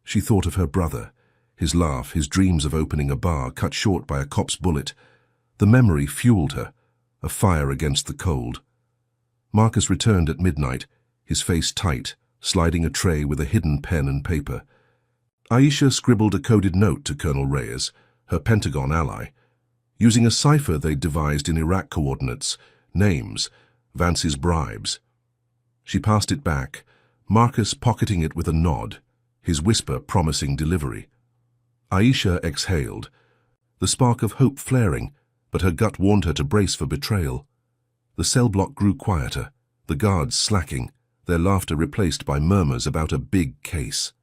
She thought of her brother, his laugh, his dreams of opening a bar cut short by a cop's bullet. The memory fueled her, a fire against the cold. Marcus returned at midnight, his face tight, sliding a tray with a hidden pen and paper. Aisha scribbled a coded note to Colonel Reyes, her Pentagon ally, using a cipher they'd devised in Iraq coordinates, names, Vance's bribes. She passed it back, Marcus pocketing it with a nod, his whisper promising delivery. Aisha exhaled, the spark of hope flaring, but her gut warned her to brace for betrayal. The cell block grew quieter, the guards slacking, their laughter replaced by murmurs about a big case.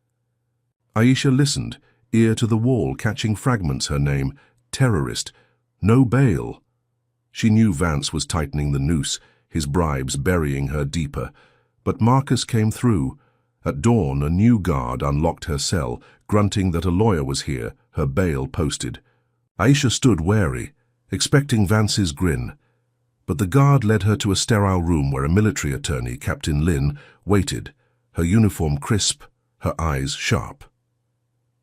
Aisha listened, ear to the wall, catching fragments her name, terrorist, no bail. She knew Vance was tightening the noose, his bribes burying her deeper, but Marcus came through. At dawn, a new guard unlocked her cell, grunting that a lawyer was here, her bail posted. Aisha stood wary, expecting Vance's grin, but the guard led her to a sterile room where a military attorney, Captain Lin, waited, her uniform crisp, her eyes sharp.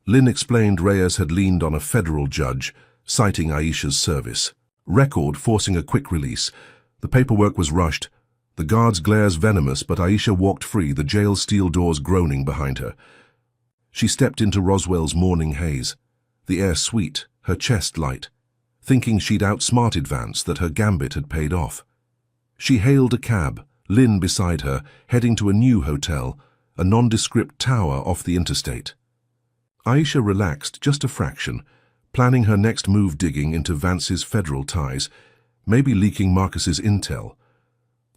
Lin explained Reyes had leaned on a federal judge, citing Aisha's service. Record forcing a quick release. The paperwork was rushed, the guard's glares venomous, but Aisha walked free, the jail's steel doors groaning behind her. She stepped into Roswell's morning haze, the air sweet, her chest light, thinking she'd outsmarted Vance, that her gambit had paid off. She hailed a cab, Lynn beside her, heading to a new hotel, a nondescript tower off the interstate. Aisha relaxed just a fraction, planning her next move, digging into Vance's federal ties, maybe leaking Marcus's intel.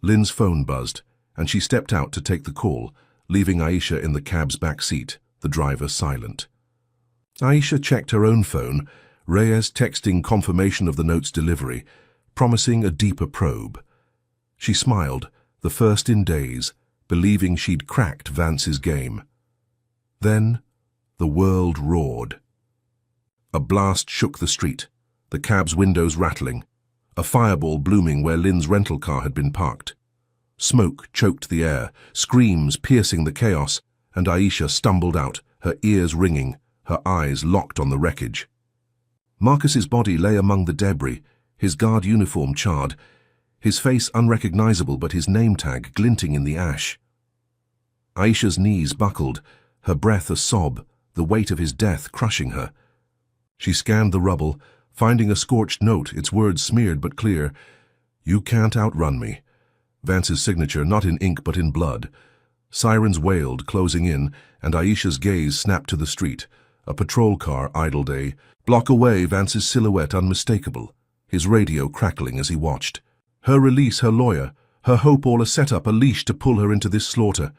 Lynn's phone buzzed, and she stepped out to take the call, leaving Aisha in the cab's back seat, the driver silent. Aisha checked her own phone, Reyes texting confirmation of the note's delivery, promising a deeper probe. She smiled, the first in days, believing she'd cracked Vance's game. Then, the world roared. A blast shook the street, the cab's windows rattling, a fireball blooming where Lynn's rental car had been parked. Smoke choked the air, screams piercing the chaos, and Aisha stumbled out, her ears ringing, her eyes locked on the wreckage. Marcus's body lay among the debris, his guard uniform charred, his face unrecognizable but his name tag glinting in the ash. Aisha's knees buckled, her breath a sob, the weight of his death crushing her. She scanned the rubble, finding a scorched note, its words smeared but clear. "You can't outrun me." Vance's signature, not in ink but in blood. Sirens wailed, closing in, and Aisha's gaze snapped to the street. A patrol car idled a block away, Vance's silhouette unmistakable, his radio crackling as he watched. Her release, her lawyer, her hope, all a setup, a leash to pull her into this slaughter.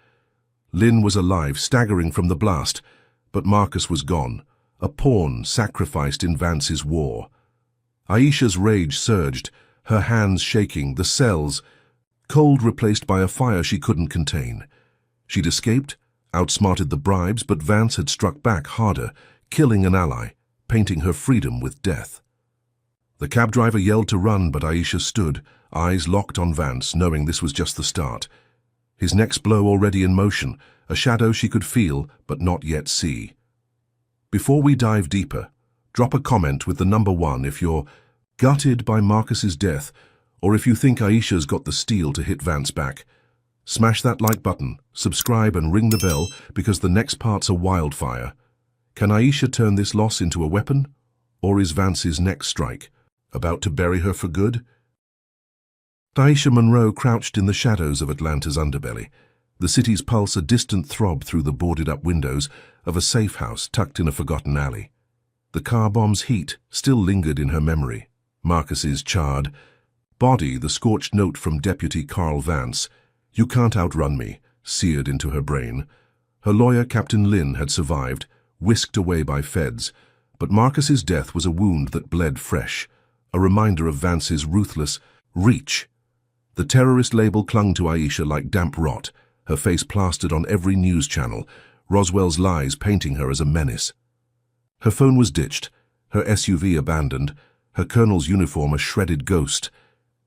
Lynn was alive, staggering from the blast, but Marcus was gone, a pawn sacrificed in Vance's war. Aisha's rage surged, her hands shaking, the cells, cold replaced by a fire she couldn't contain. She'd escaped, outsmarted the bribes, but Vance had struck back harder, killing an ally, painting her freedom with death. The cab driver yelled to run, but Aisha stood, eyes locked on Vance, knowing this was just the start. His next blow already in motion, a shadow she could feel but not yet see. Before we dive deeper, drop a comment with the number 1 if you're gutted by Marcus's death, or if you think Aisha's got the steel to hit Vance back. Smash that like button, subscribe and ring the bell, because the next part's a wildfire. Can Aisha turn this loss into a weapon? Or is Vance's next strike about to bury her for good? Aisha Monroe crouched in the shadows of Atlanta's underbelly, the city's pulse a distant throb through the boarded-up windows of a safe house tucked in a forgotten alley. The car bomb's heat still lingered in her memory. Marcus's charred body, the scorched note from Deputy Carl Vance, "You can't outrun me," seared into her brain. Her lawyer, Captain Lynn, had survived, whisked away by feds, but Marcus's death was a wound that bled fresh, a reminder of Vance's ruthless reach. The terrorist label clung to Aisha like damp rot, her face plastered on every news channel, Roswell's lies painting her as a menace. Her phone was ditched, her SUV abandoned, her colonel's uniform a shredded ghost.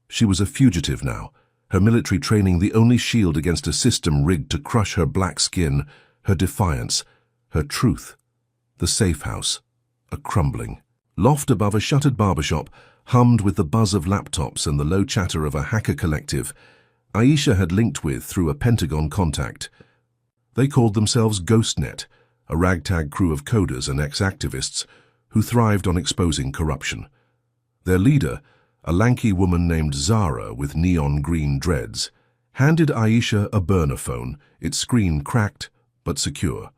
She was a fugitive now, her military training the only shield against a system rigged to crush her black skin, her defiance, her truth. The safe house, a crumbling loft above a shuttered barbershop, hummed with the buzz of laptops and the low chatter of a hacker collective Aisha had linked with through a Pentagon contact. They called themselves GhostNet, a ragtag crew of coders and ex-activists who thrived on exposing corruption. Their leader, a lanky woman named Zara with neon green dreads, handed Aisha a burner phone, its screen cracked but secure.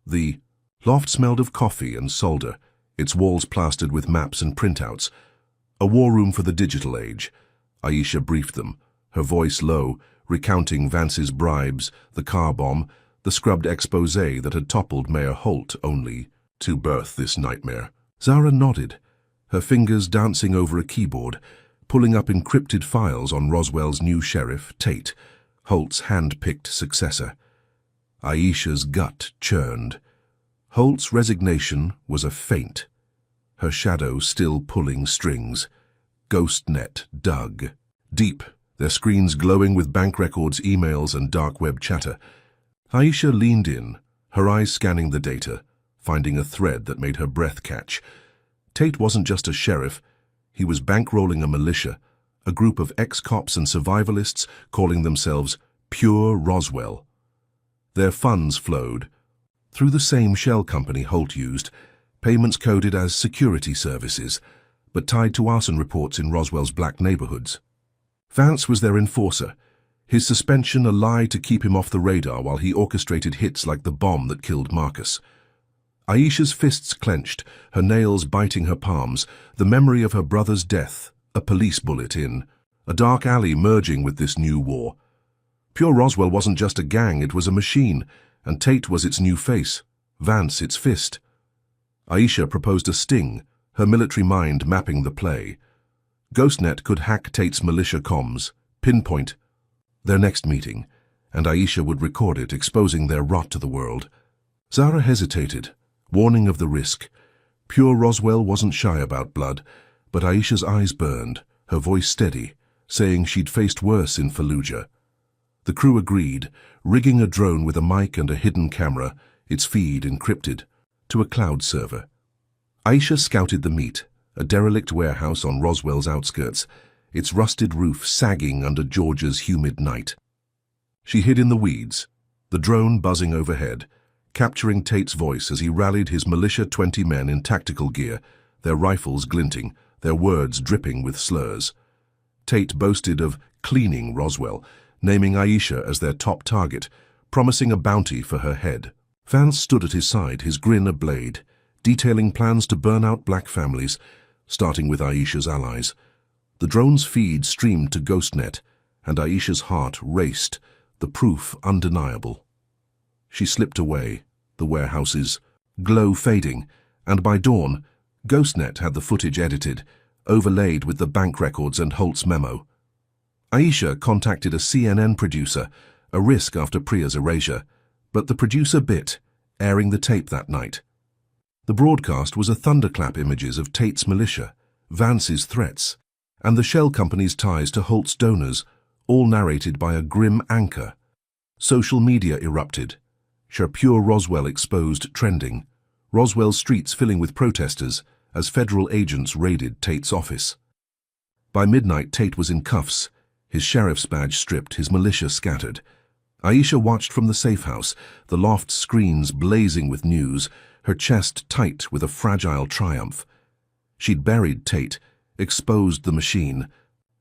The loft smelled of coffee and solder, its walls plastered with maps and printouts. A war room for the digital age. Aisha briefed them, her voice low, recounting Vance's bribes, the car bomb, the scrubbed exposé that had toppled Mayor Holt only to birth this nightmare. Zara nodded, her fingers dancing over a keyboard, pulling up encrypted files on Roswell's new sheriff, Tate, Holt's hand-picked successor. Aisha's gut churned. Holt's resignation was a feint, her shadow still pulling strings. GhostNet dug deep, their screens glowing with bank records, emails, and dark web chatter. Aisha leaned in, her eyes scanning the data, finding a thread that made her breath catch. Tate wasn't just a sheriff, he was bankrolling a militia, a group of ex-cops and survivalists calling themselves Pure Roswell. Their funds flowed through the same shell company Holt used, payments coded as security services, but tied to arson reports in Roswell's black neighborhoods. Vance was their enforcer, his suspension a lie to keep him off the radar while he orchestrated hits like the bomb that killed Marcus. Aisha's fists clenched, her nails biting her palms, the memory of her brother's death, a police bullet in a dark alley merging with this new war. Pure Roswell wasn't just a gang, it was a machine, and Tate was its new face, Vance its fist. Aisha proposed a sting, her military mind mapping the play. GhostNet could hack Tate's militia comms, pinpoint their next meeting, and Aisha would record it, exposing their rot to the world. Zara hesitated, warning of the risk. Pure Roswell wasn't shy about blood, but Aisha's eyes burned, her voice steady, saying she'd faced worse in Fallujah. The crew agreed, rigging a drone with a mic and a hidden camera, its feed encrypted, to a cloud server. Aisha scouted the meet, a derelict warehouse on Roswell's outskirts, its rusted roof sagging under Georgia's humid night. She hid in the weeds, the drone buzzing overhead, capturing Tate's voice as he rallied his militia 20 men in tactical gear, their rifles glinting, their words dripping with slurs. Tate boasted of cleaning Roswell, naming Aisha as their top target, promising a bounty for her head. Vance stood at his side, his grin ablaze, detailing plans to burn out black families, starting with Aisha's allies. The drone's feed streamed to GhostNet, and Aisha's heart raced, the proof undeniable. She slipped away, the warehouse's glow fading, and by dawn, GhostNet had the footage edited, overlaid with the bank records and Holt's memo. Aisha contacted a CNN producer, a risk after Priya's erasure, but the producer bit, airing the tape that night. The broadcast was a thunderclap images of Tate's militia, Vance's threats, and the shell company's ties to Holt's donors, all narrated by a grim anchor. Social media erupted. Pure Roswell exposed trending. Roswell's streets filling with protesters as federal agents raided Tate's office. By midnight, Tate was in cuffs, his sheriff's badge stripped, his militia scattered. Aisha watched from the safe house, the loft screens blazing with news, her chest tight with a fragile triumph. She'd buried Tate, exposed the machine,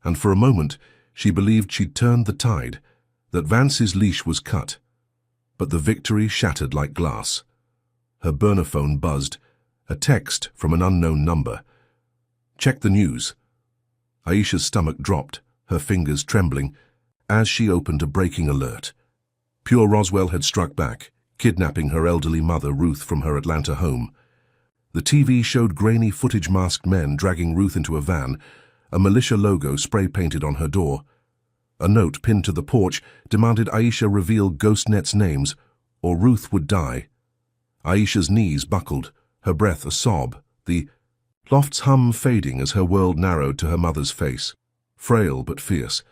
and for a moment she believed she'd turned the tide, that Vance's leash was cut. But the victory shattered like glass. Her burner phone buzzed, a text from an unknown number. "Check the news." Aisha's stomach dropped, her fingers trembling, as she opened a breaking alert. Pure Roswell had struck back, kidnapping her elderly mother Ruth from her Atlanta home. The TV showed grainy footage masked men dragging Ruth into a van, a militia logo spray-painted on her door. A note pinned to the porch demanded Aisha reveal GhostNet's names, or Ruth would die. Aisha's knees buckled, her breath a sob, the loft's hum fading as her world narrowed to her mother's face. Frail but fierce,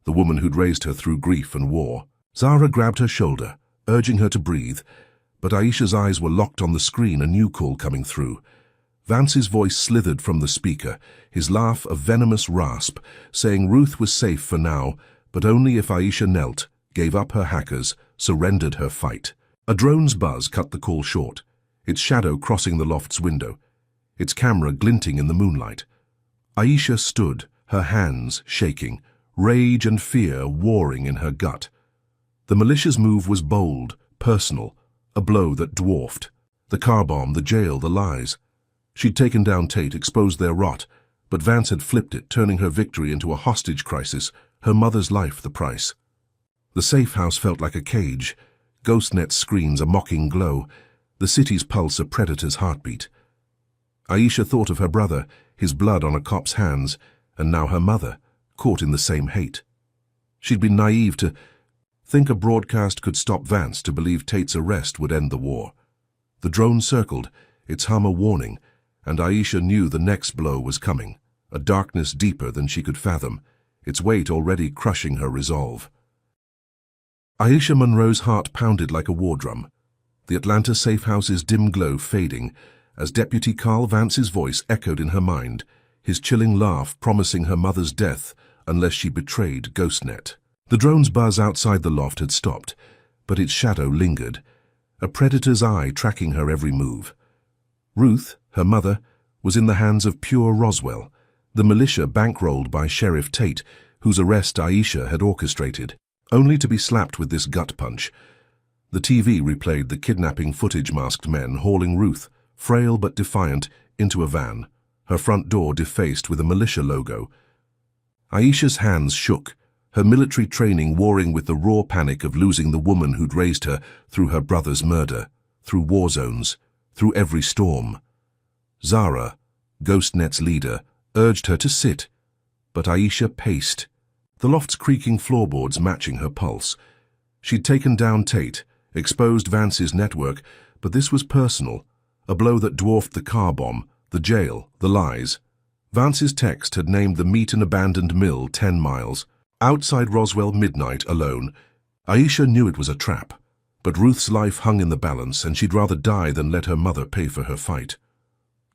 the woman who'd raised her through grief and war. Zara grabbed her shoulder, urging her to breathe, but Aisha's eyes were locked on the screen, a new call coming through. Vance's voice slithered from the speaker, his laugh a venomous rasp, saying Ruth was safe for now, but only if Aisha knelt, gave up her hackers, surrendered her fight. A drone's buzz cut the call short, its shadow crossing the loft's window, its camera glinting in the moonlight. Aisha stood, her hands shaking, rage and fear warring in her gut. The militia's move was bold, personal, a blow that dwarfed. The car bomb, the jail, the lies. She'd taken down Tate, exposed their rot, but Vance had flipped it, turning her victory into a hostage crisis, her mother's life the price. The safe house felt like a cage, GhostNet screens a mocking glow, the city's pulse a predator's heartbeat. Aisha thought of her brother, his blood on a cop's hands, and now her mother, caught in the same hate. She'd been naive to think a broadcast could stop Vance, to believe Tate's arrest would end the war. The drone circled, its hum a warning, and Aisha knew the next blow was coming, a darkness deeper than she could fathom, its weight already crushing her resolve. Aisha Monroe's heart pounded like a war drum, the Atlanta safe house's dim glow fading, as Deputy Carl Vance's voice echoed in her mind, his chilling laugh promising her mother's death unless she betrayed GhostNet. The drone's buzz outside the loft had stopped, but its shadow lingered, a predator's eye tracking her every move. Ruth, her mother, was in the hands of Pure Roswell, the militia bankrolled by Sheriff Tate, whose arrest Aisha had orchestrated, only to be slapped with this gut punch. The TV replayed the kidnapping footage masked men hauling Ruth, frail but defiant, into a van, her front door defaced with a militia logo. Aisha's hands shook, her military training warring with the raw panic of losing the woman who'd raised her through her brother's murder, through war zones, through every storm. Zara, GhostNet's leader, urged her to sit, but Aisha paced, the loft's creaking floorboards matching her pulse. She'd taken down Tate, exposed Vance's network, but this was personal, a blow that dwarfed the car bomb, the jail, the lies. Vance's text had named the meet an abandoned mill 10 miles. Outside Roswell midnight alone, Aisha knew it was a trap, but Ruth's life hung in the balance and she'd rather die than let her mother pay for her fight.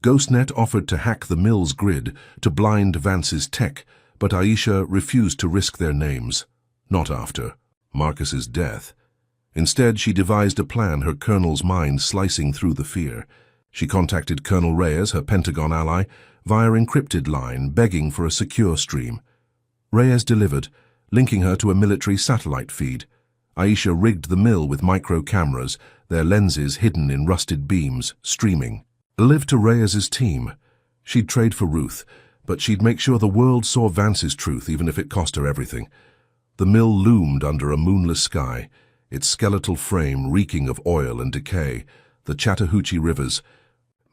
GhostNet offered to hack the mill's grid to blind Vance's tech, but Aisha refused to risk their names. Not after Marcus's death. Instead, she devised a plan, her colonel's mind slicing through the fear. She contacted Colonel Reyes, her Pentagon ally, via encrypted line, begging for a secure stream. Reyes delivered, linking her to a military satellite feed. Aisha rigged the mill with micro cameras, their lenses hidden in rusted beams, streaming. Live to Reyes's team. She'd trade for Ruth, but she'd make sure the world saw Vance's truth, even if it cost her everything. The mill loomed under a moonless sky, its skeletal frame reeking of oil and decay, the Chattahoochee rivers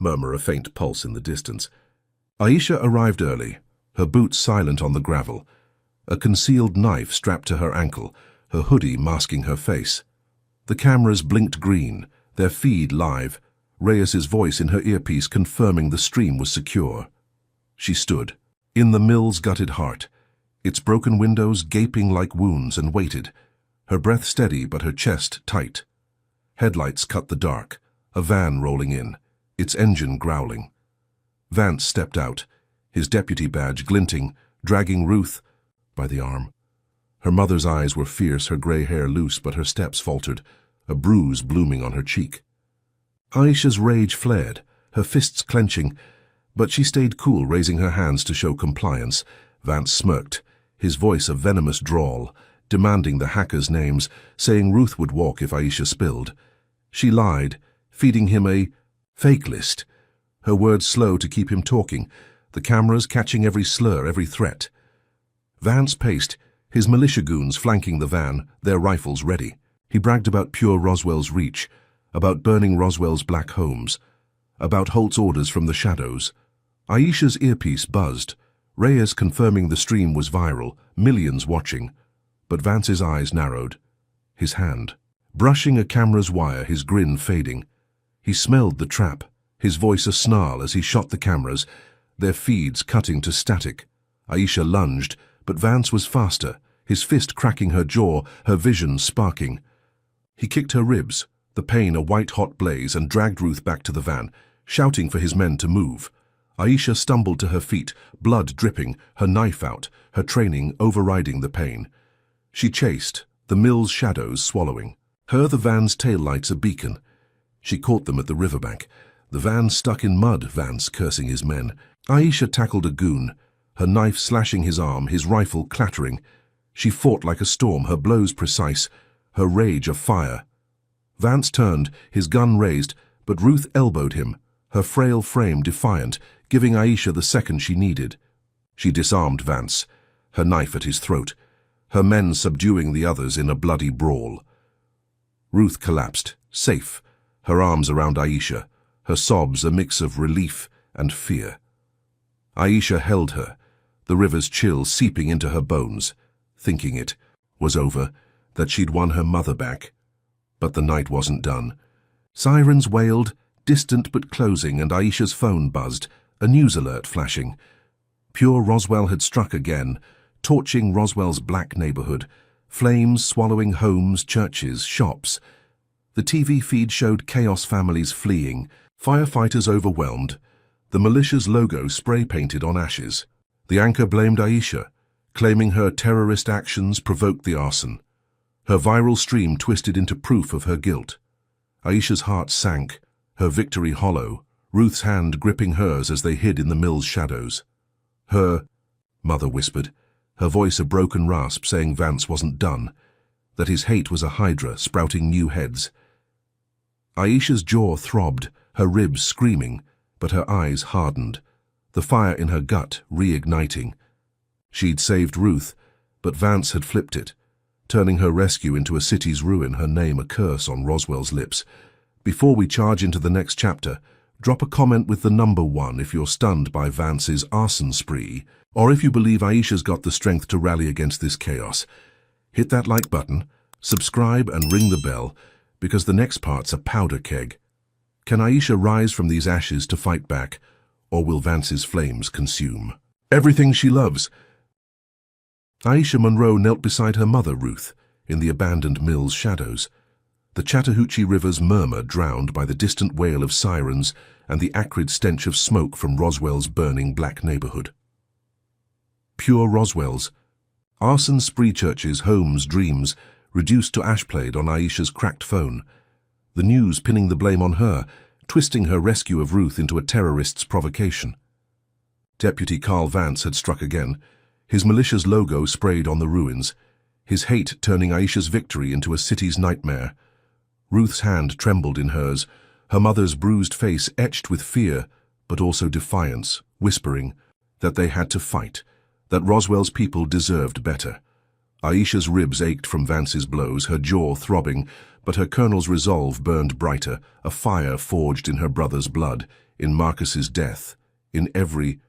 murmur a faint pulse in the distance. Aisha arrived early, her boots silent on the gravel, a concealed knife strapped to her ankle, her hoodie masking her face. The cameras blinked green, their feed live, Reyes's voice in her earpiece confirming the stream was secure. She stood, in the mill's gutted heart, its broken windows gaping like wounds, and waited, her breath steady but her chest tight. Headlights cut the dark, a van rolling in, its engine growling. Vance stepped out, his deputy badge glinting, dragging Ruth by the arm. Her mother's eyes were fierce, her grey hair loose, but her steps faltered, a bruise blooming on her cheek. Aisha's rage flared, her fists clenching, but she stayed cool, raising her hands to show compliance. Vance smirked, his voice a venomous drawl, demanding the hackers' names, saying Ruth would walk if Aisha spilled. She lied, feeding him a fake list, her words slow to keep him talking, the cameras catching every slur, every threat. Vance paced, his militia goons flanking the van, their rifles ready. He bragged about pure Roswell's reach, about burning Roswell's black homes, about Holt's orders from the shadows. Aisha's earpiece buzzed, Reyes confirming the stream was viral, millions watching, but Vance's eyes narrowed. His hand, brushing a camera's wire, his grin fading. He smelled the trap, his voice a snarl as he shot the cameras, their feeds cutting to static. Aisha lunged, but Vance was faster, his fist cracking her jaw, her vision sparking. He kicked her ribs, the pain a white-hot blaze, and dragged Ruth back to the van, shouting for his men to move. Aisha stumbled to her feet, blood dripping, her knife out, her training overriding the pain. She chased, the mill's shadows swallowing. Her the van's taillights a beacon. She caught them at the riverbank. The van stuck in mud, Vance cursing his men. Aisha tackled a goon, her knife slashing his arm, his rifle clattering. She fought like a storm, her blows precise, her rage a fire. Vance turned, his gun raised, but Ruth elbowed him, her frail frame defiant, giving Aisha the second she needed. She disarmed Vance, her knife at his throat, her men subduing the others in a bloody brawl. Ruth collapsed, safe, her arms around Aisha, her sobs a mix of relief and fear. Aisha held her, the river's chill seeping into her bones, thinking it was over, that she'd won her mother back. But the night wasn't done. Sirens wailed, distant but closing, and Aisha's phone buzzed, a news alert flashing. Pure Roswell had struck again, torching Roswell's black neighborhood, flames swallowing homes, churches, shops. The TV feed showed chaos families fleeing, firefighters overwhelmed, the militia's logo spray-painted on ashes. The anchor blamed Aisha, claiming her terrorist actions provoked the arson. Her viral stream twisted into proof of her guilt. Aisha's heart sank, her victory hollow, Ruth's hand gripping hers as they hid in the mill's shadows. Her mother whispered, her voice a broken rasp, saying Vance wasn't done, that his hate was a hydra sprouting new heads. Aisha's jaw throbbed, her ribs screaming, but her eyes hardened, the fire in her gut reigniting. She'd saved Ruth, but Vance had flipped it, turning her rescue into a city's ruin, her name a curse on Roswell's lips. Before we charge into the next chapter, drop a comment with the number 1 if you're stunned by Vance's arson spree, or if you believe Aisha's got the strength to rally against this chaos. Hit that like button, subscribe and ring the bell, because the next part's a powder keg. Can Aisha rise from these ashes to fight back, or will Vance's flames consume everything she loves? Aisha Monroe knelt beside her mother, Ruth, in the abandoned mill's shadows. The Chattahoochee River's murmur drowned by the distant wail of sirens and the acrid stench of smoke from Roswell's burning black neighborhood. Pure Roswell's. Arson, spree churches, homes, dreams, reduced to ashplate on Aisha's cracked phone. The news pinning the blame on her, twisting her rescue of Ruth into a terrorist's provocation. Deputy Carl Vance had struck again, his militia's logo sprayed on the ruins, his hate turning Aisha's victory into a city's nightmare. Ruth's hand trembled in hers, her mother's bruised face etched with fear, but also defiance, whispering that they had to fight, that Roswell's people deserved better. Aisha's ribs ached from Vance's blows, her jaw throbbing, but her colonel's resolve burned brighter, a fire forged in her brother's blood, in Marcus's death, in every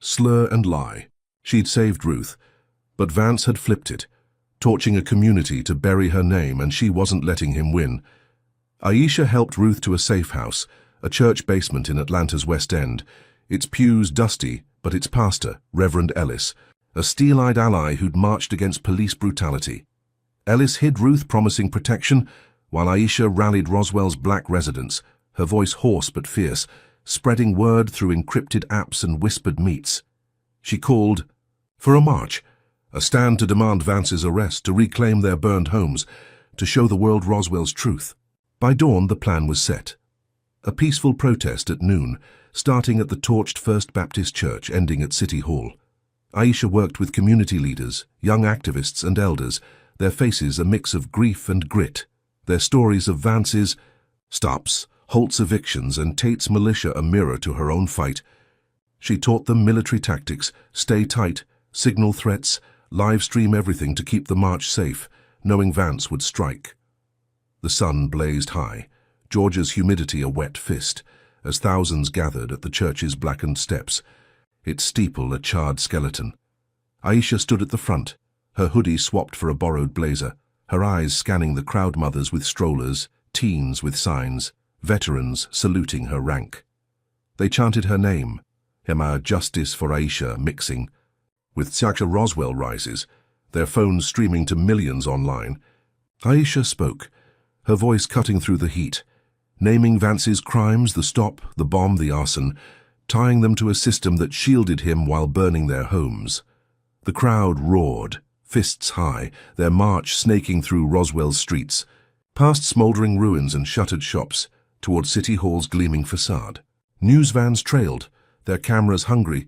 slur and lie. She'd saved Ruth, but Vance had flipped it, torching a community to bury her name, and she wasn't letting him win. Aisha helped Ruth to a safe house, a church basement in Atlanta's West End, its pews dusty, but its pastor, Reverend Ellis, a steel-eyed ally who'd marched against police brutality. Ellis hid Ruth, promising protection, while Aisha rallied Roswell's black residents, her voice hoarse but fierce, spreading word through encrypted apps and whispered meets. She called for a march, a stand to demand Vance's arrest, to reclaim their burned homes, to show the world Roswell's truth. By dawn, the plan was set. A peaceful protest at noon, starting at the torched First Baptist Church, ending at City Hall. Aisha worked with community leaders, young activists and elders, their faces a mix of grief and grit, their stories of Vance's stops, Holt's evictions, and Tate's militia a mirror to her own fight. She taught them military tactics, stay tight, signal threats, live stream everything to keep the march safe, knowing Vance would strike. The sun blazed high, Georgia's humidity a wet fist, as thousands gathered at the church's blackened steps, its steeple a charred skeleton. Aisha stood at the front, her hoodie swapped for a borrowed blazer, her eyes scanning the crowd, mothers with strollers, teens with signs, veterans saluting her rank. They chanted her name, Emma, justice for Aisha, mixing. With Sacha Roswell rises, their phones streaming to millions online. Aisha spoke, her voice cutting through the heat, naming Vance's crimes, the stop, the bomb, the arson, tying them to a system that shielded him while burning their homes. The crowd roared, fists high, their march snaking through Roswell's streets, past smoldering ruins and shuttered shops, toward City Hall's gleaming facade. News vans trailed, their cameras hungry,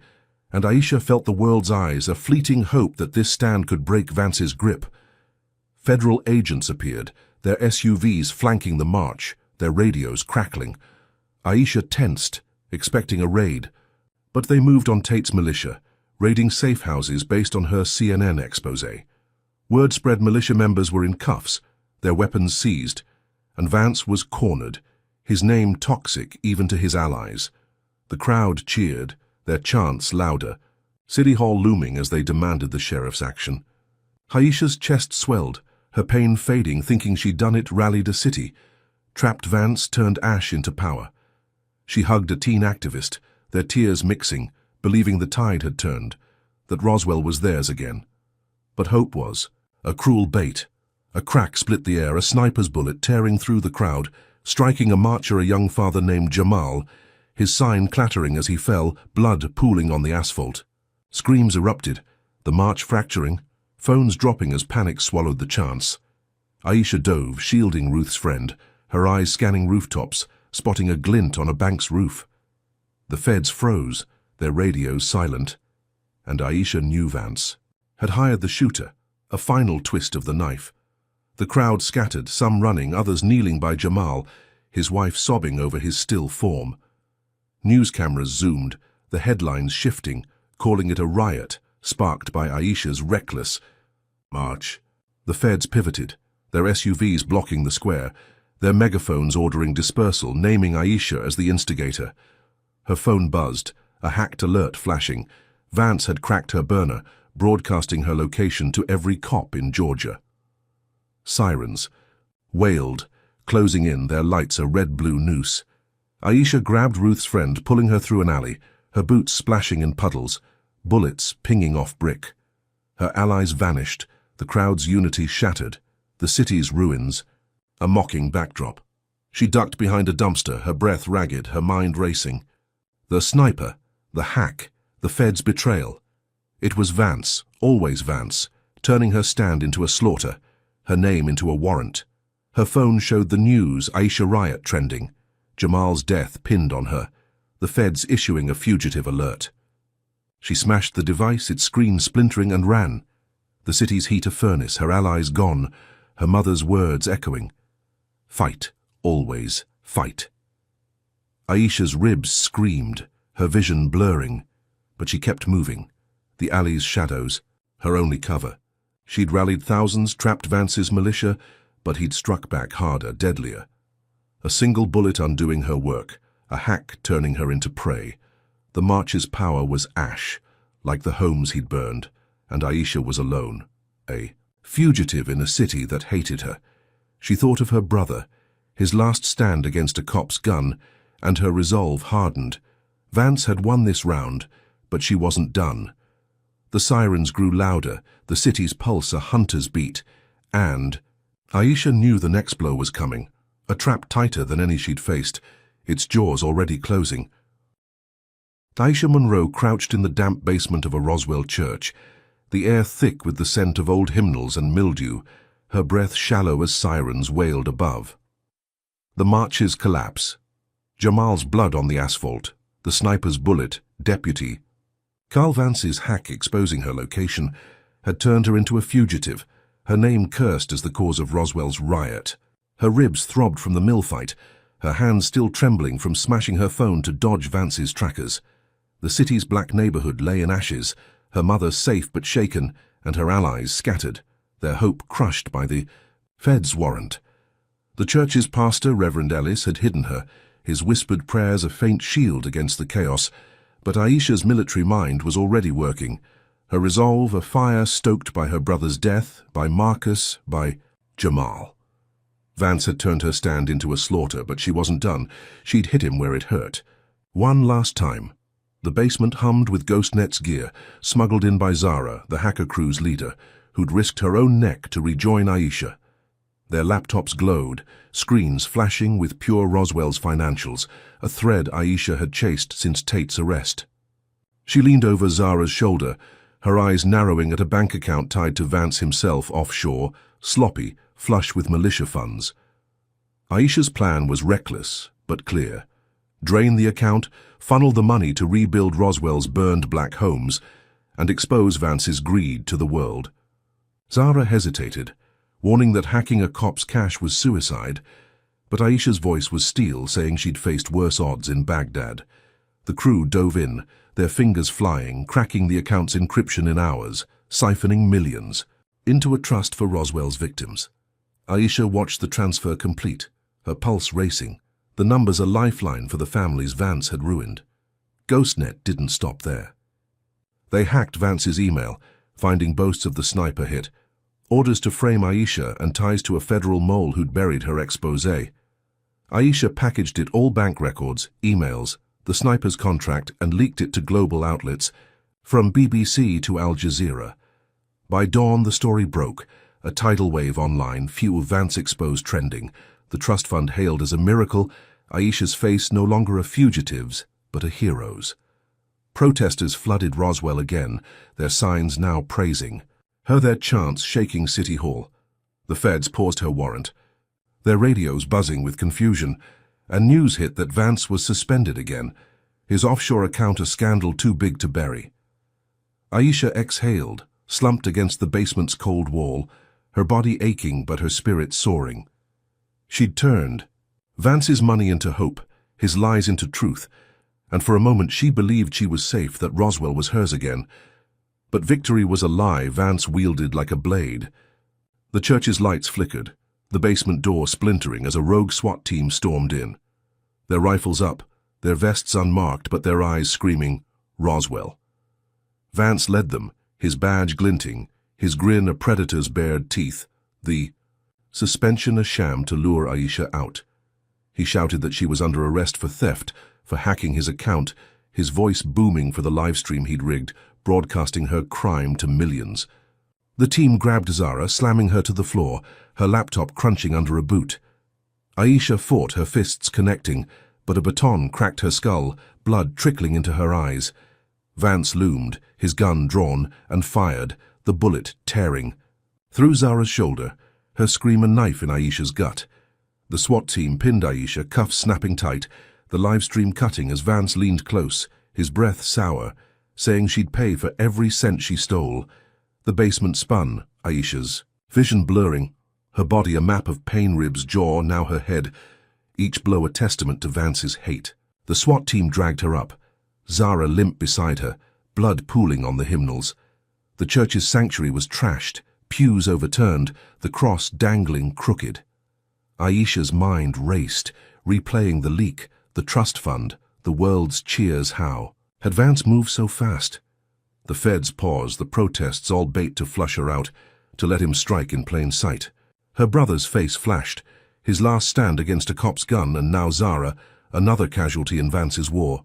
and Aisha felt the world's eyes, a fleeting hope that this stand could break Vance's grip. Federal agents appeared, their SUVs flanking the march, their radios crackling. Aisha tensed, expecting a raid, but they moved on Tate's militia, raiding safe houses based on her CNN expose. Word spread militia members were in cuffs, their weapons seized, and Vance was cornered, his name toxic even to his allies. The crowd cheered, their chants louder, City Hall looming as they demanded the sheriff's action. Aisha's chest swelled, her pain fading, thinking she'd done it, rallied a city. Trapped Vance turned ash into power. She hugged a teen activist, their tears mixing, believing the tide had turned, that Roswell was theirs again. But hope was a cruel bait. A crack split the air, a sniper's bullet tearing through the crowd, striking a marcher, a young father named Jamal, his sign clattering as he fell, blood pooling on the asphalt. Screams erupted, the march fracturing, phones dropping as panic swallowed the chance. Aisha dove, shielding Ruth's friend, her eyes scanning rooftops, spotting a glint on a bank's roof. The feds froze, their radios silent, and Aisha knew Vance had hired the shooter, a final twist of the knife. The crowd scattered, some running, others kneeling by Jamal, his wife sobbing over his still form. News cameras zoomed, the headlines shifting, calling it a riot, sparked by Aisha's reckless march. The feds pivoted, their SUVs blocking the square, their megaphones ordering dispersal, naming Aisha as the instigator. Her phone buzzed, a hacked alert flashing. Vance had cracked her burner, broadcasting her location to every cop in Georgia. Sirens wailed, closing in, their lights a red-blue noose. Aisha grabbed Ruth's friend, pulling her through an alley, her boots splashing in puddles, bullets pinging off brick. Her allies vanished, the crowd's unity shattered, the city's ruins, a mocking backdrop. She ducked behind a dumpster, her breath ragged, her mind racing. The sniper, the hack, the Fed's betrayal. It was Vance, always Vance, turning her stand into a slaughter, her name into a warrant. Her phone showed the news, Aisha riot trending, Jamal's death pinned on her, the Feds issuing a fugitive alert. She smashed the device, its screen splintering, and ran. The city's heat a furnace, her allies gone, her mother's words echoing. Fight, always, fight. Aisha's ribs screamed, her vision blurring, but she kept moving. The alley's shadows, her only cover. She'd rallied thousands, trapped Vance's militia, but he'd struck back harder, deadlier. A single bullet undoing her work, a hack turning her into prey. The march's power was ash, like the homes he'd burned, and Aisha was alone, a fugitive in a city that hated her. She thought of her brother, his last stand against a cop's gun, and her resolve hardened. Vance had won this round, but she wasn't done. The sirens grew louder, the city's pulse a hunter's beat, and Aisha knew the next blow was coming, a trap tighter than any she'd faced, its jaws already closing. Aisha Monroe crouched in the damp basement of a Roswell church, the air thick with the scent of old hymnals and mildew, her breath shallow as sirens wailed above. The march's collapse. Jamal's blood on the asphalt, the sniper's bullet, deputy. Carl Vance's hack exposing her location had turned her into a fugitive, her name cursed as the cause of Roswell's riot. Her ribs throbbed from the mill fight, her hands still trembling from smashing her phone to dodge Vance's trackers. The city's black neighborhood lay in ashes, her mother safe but shaken, and her allies scattered, their hope crushed by the Fed's warrant. The church's pastor, Reverend Ellis, had hidden her, his whispered prayers a faint shield against the chaos, but Aisha's military mind was already working, her resolve a fire stoked by her brother's death, by Marcus, by Jamal. Vance had turned her stand into a slaughter, but she wasn't done. She'd hit him where it hurt. One last time. The basement hummed with GhostNet's gear, smuggled in by Zara, the hacker crew's leader, who'd risked her own neck to rejoin Aisha. Their laptops glowed, screens flashing with pure Roswell's financials, a thread Aisha had chased since Tate's arrest. She leaned over Zara's shoulder, her eyes narrowing at a bank account tied to Vance himself offshore, sloppy, flush with militia funds. Aisha's plan was reckless, but clear. Drain the account, funnel the money to rebuild Roswell's burned black homes, and expose Vance's greed to the world. Zara hesitated, warning that hacking a cop's cash was suicide, but Aisha's voice was steel, saying she'd faced worse odds in Baghdad. The crew dove in, their fingers flying, cracking the account's encryption in hours, siphoning millions, into a trust for Roswell's victims. Aisha watched the transfer complete, her pulse racing, the numbers a lifeline for the families Vance had ruined. GhostNet didn't stop there. They hacked Vance's email, finding boasts of the sniper hit, orders to frame Aisha and ties to a federal mole who'd buried her exposé. Aisha packaged it, all bank records, emails, the sniper's contract, and leaked it to global outlets, from BBC to Al Jazeera. By dawn, the story broke, a tidal wave online, few Vance exposed trending, the trust fund hailed as a miracle, Aisha's face no longer a fugitive's, but a hero's. Protesters flooded Roswell again, their signs now praising her, their chants shaking City Hall. The feds paused her warrant, their radios buzzing with confusion, and news hit that Vance was suspended again, his offshore account a scandal too big to bury. Aisha exhaled, slumped against the basement's cold wall, her body aching but her spirit soaring. She'd turned Vance's money into hope, his lies into truth, and for a moment she believed she was safe, that Roswell was hers again. But victory was a lie Vance wielded like a blade. The church's lights flickered, the basement door splintering as a rogue SWAT team stormed in. Their rifles up, their vests unmarked, but their eyes screaming, Roswell. Vance led them, his badge glinting, his grin a predator's bared teeth, the suspension a sham to lure Aisha out. He shouted that she was under arrest for theft, for hacking his account, his voice booming for the livestream he'd rigged, broadcasting her crime to millions. The team grabbed Zara, slamming her to the floor, her laptop crunching under a boot. Aisha fought, her fists connecting, but a baton cracked her skull, blood trickling into her eyes. Vance loomed, his gun drawn, and fired, the bullet tearing. Through Zara's shoulder, her scream a knife in Aisha's gut. The SWAT team pinned Aisha, cuffs snapping tight, the live stream cutting as Vance leaned close, his breath sour, saying she'd pay for every cent she stole. The basement spun, Aisha's vision blurring, her body a map of pain, ribs, jaw, now her head, each blow a testament to Vance's hate. The SWAT team dragged her up, Zara limp beside her, blood pooling on the hymnals. The church's sanctuary was trashed, pews overturned, the cross dangling crooked. Aisha's mind raced, replaying the leak, the trust fund, the world's cheers. How had Vance moved so fast? The feds paused, the protests all bait to flush her out, to let him strike in plain sight. Her brother's face flashed, his last stand against a cop's gun, and now Zara, another casualty in Vance's war.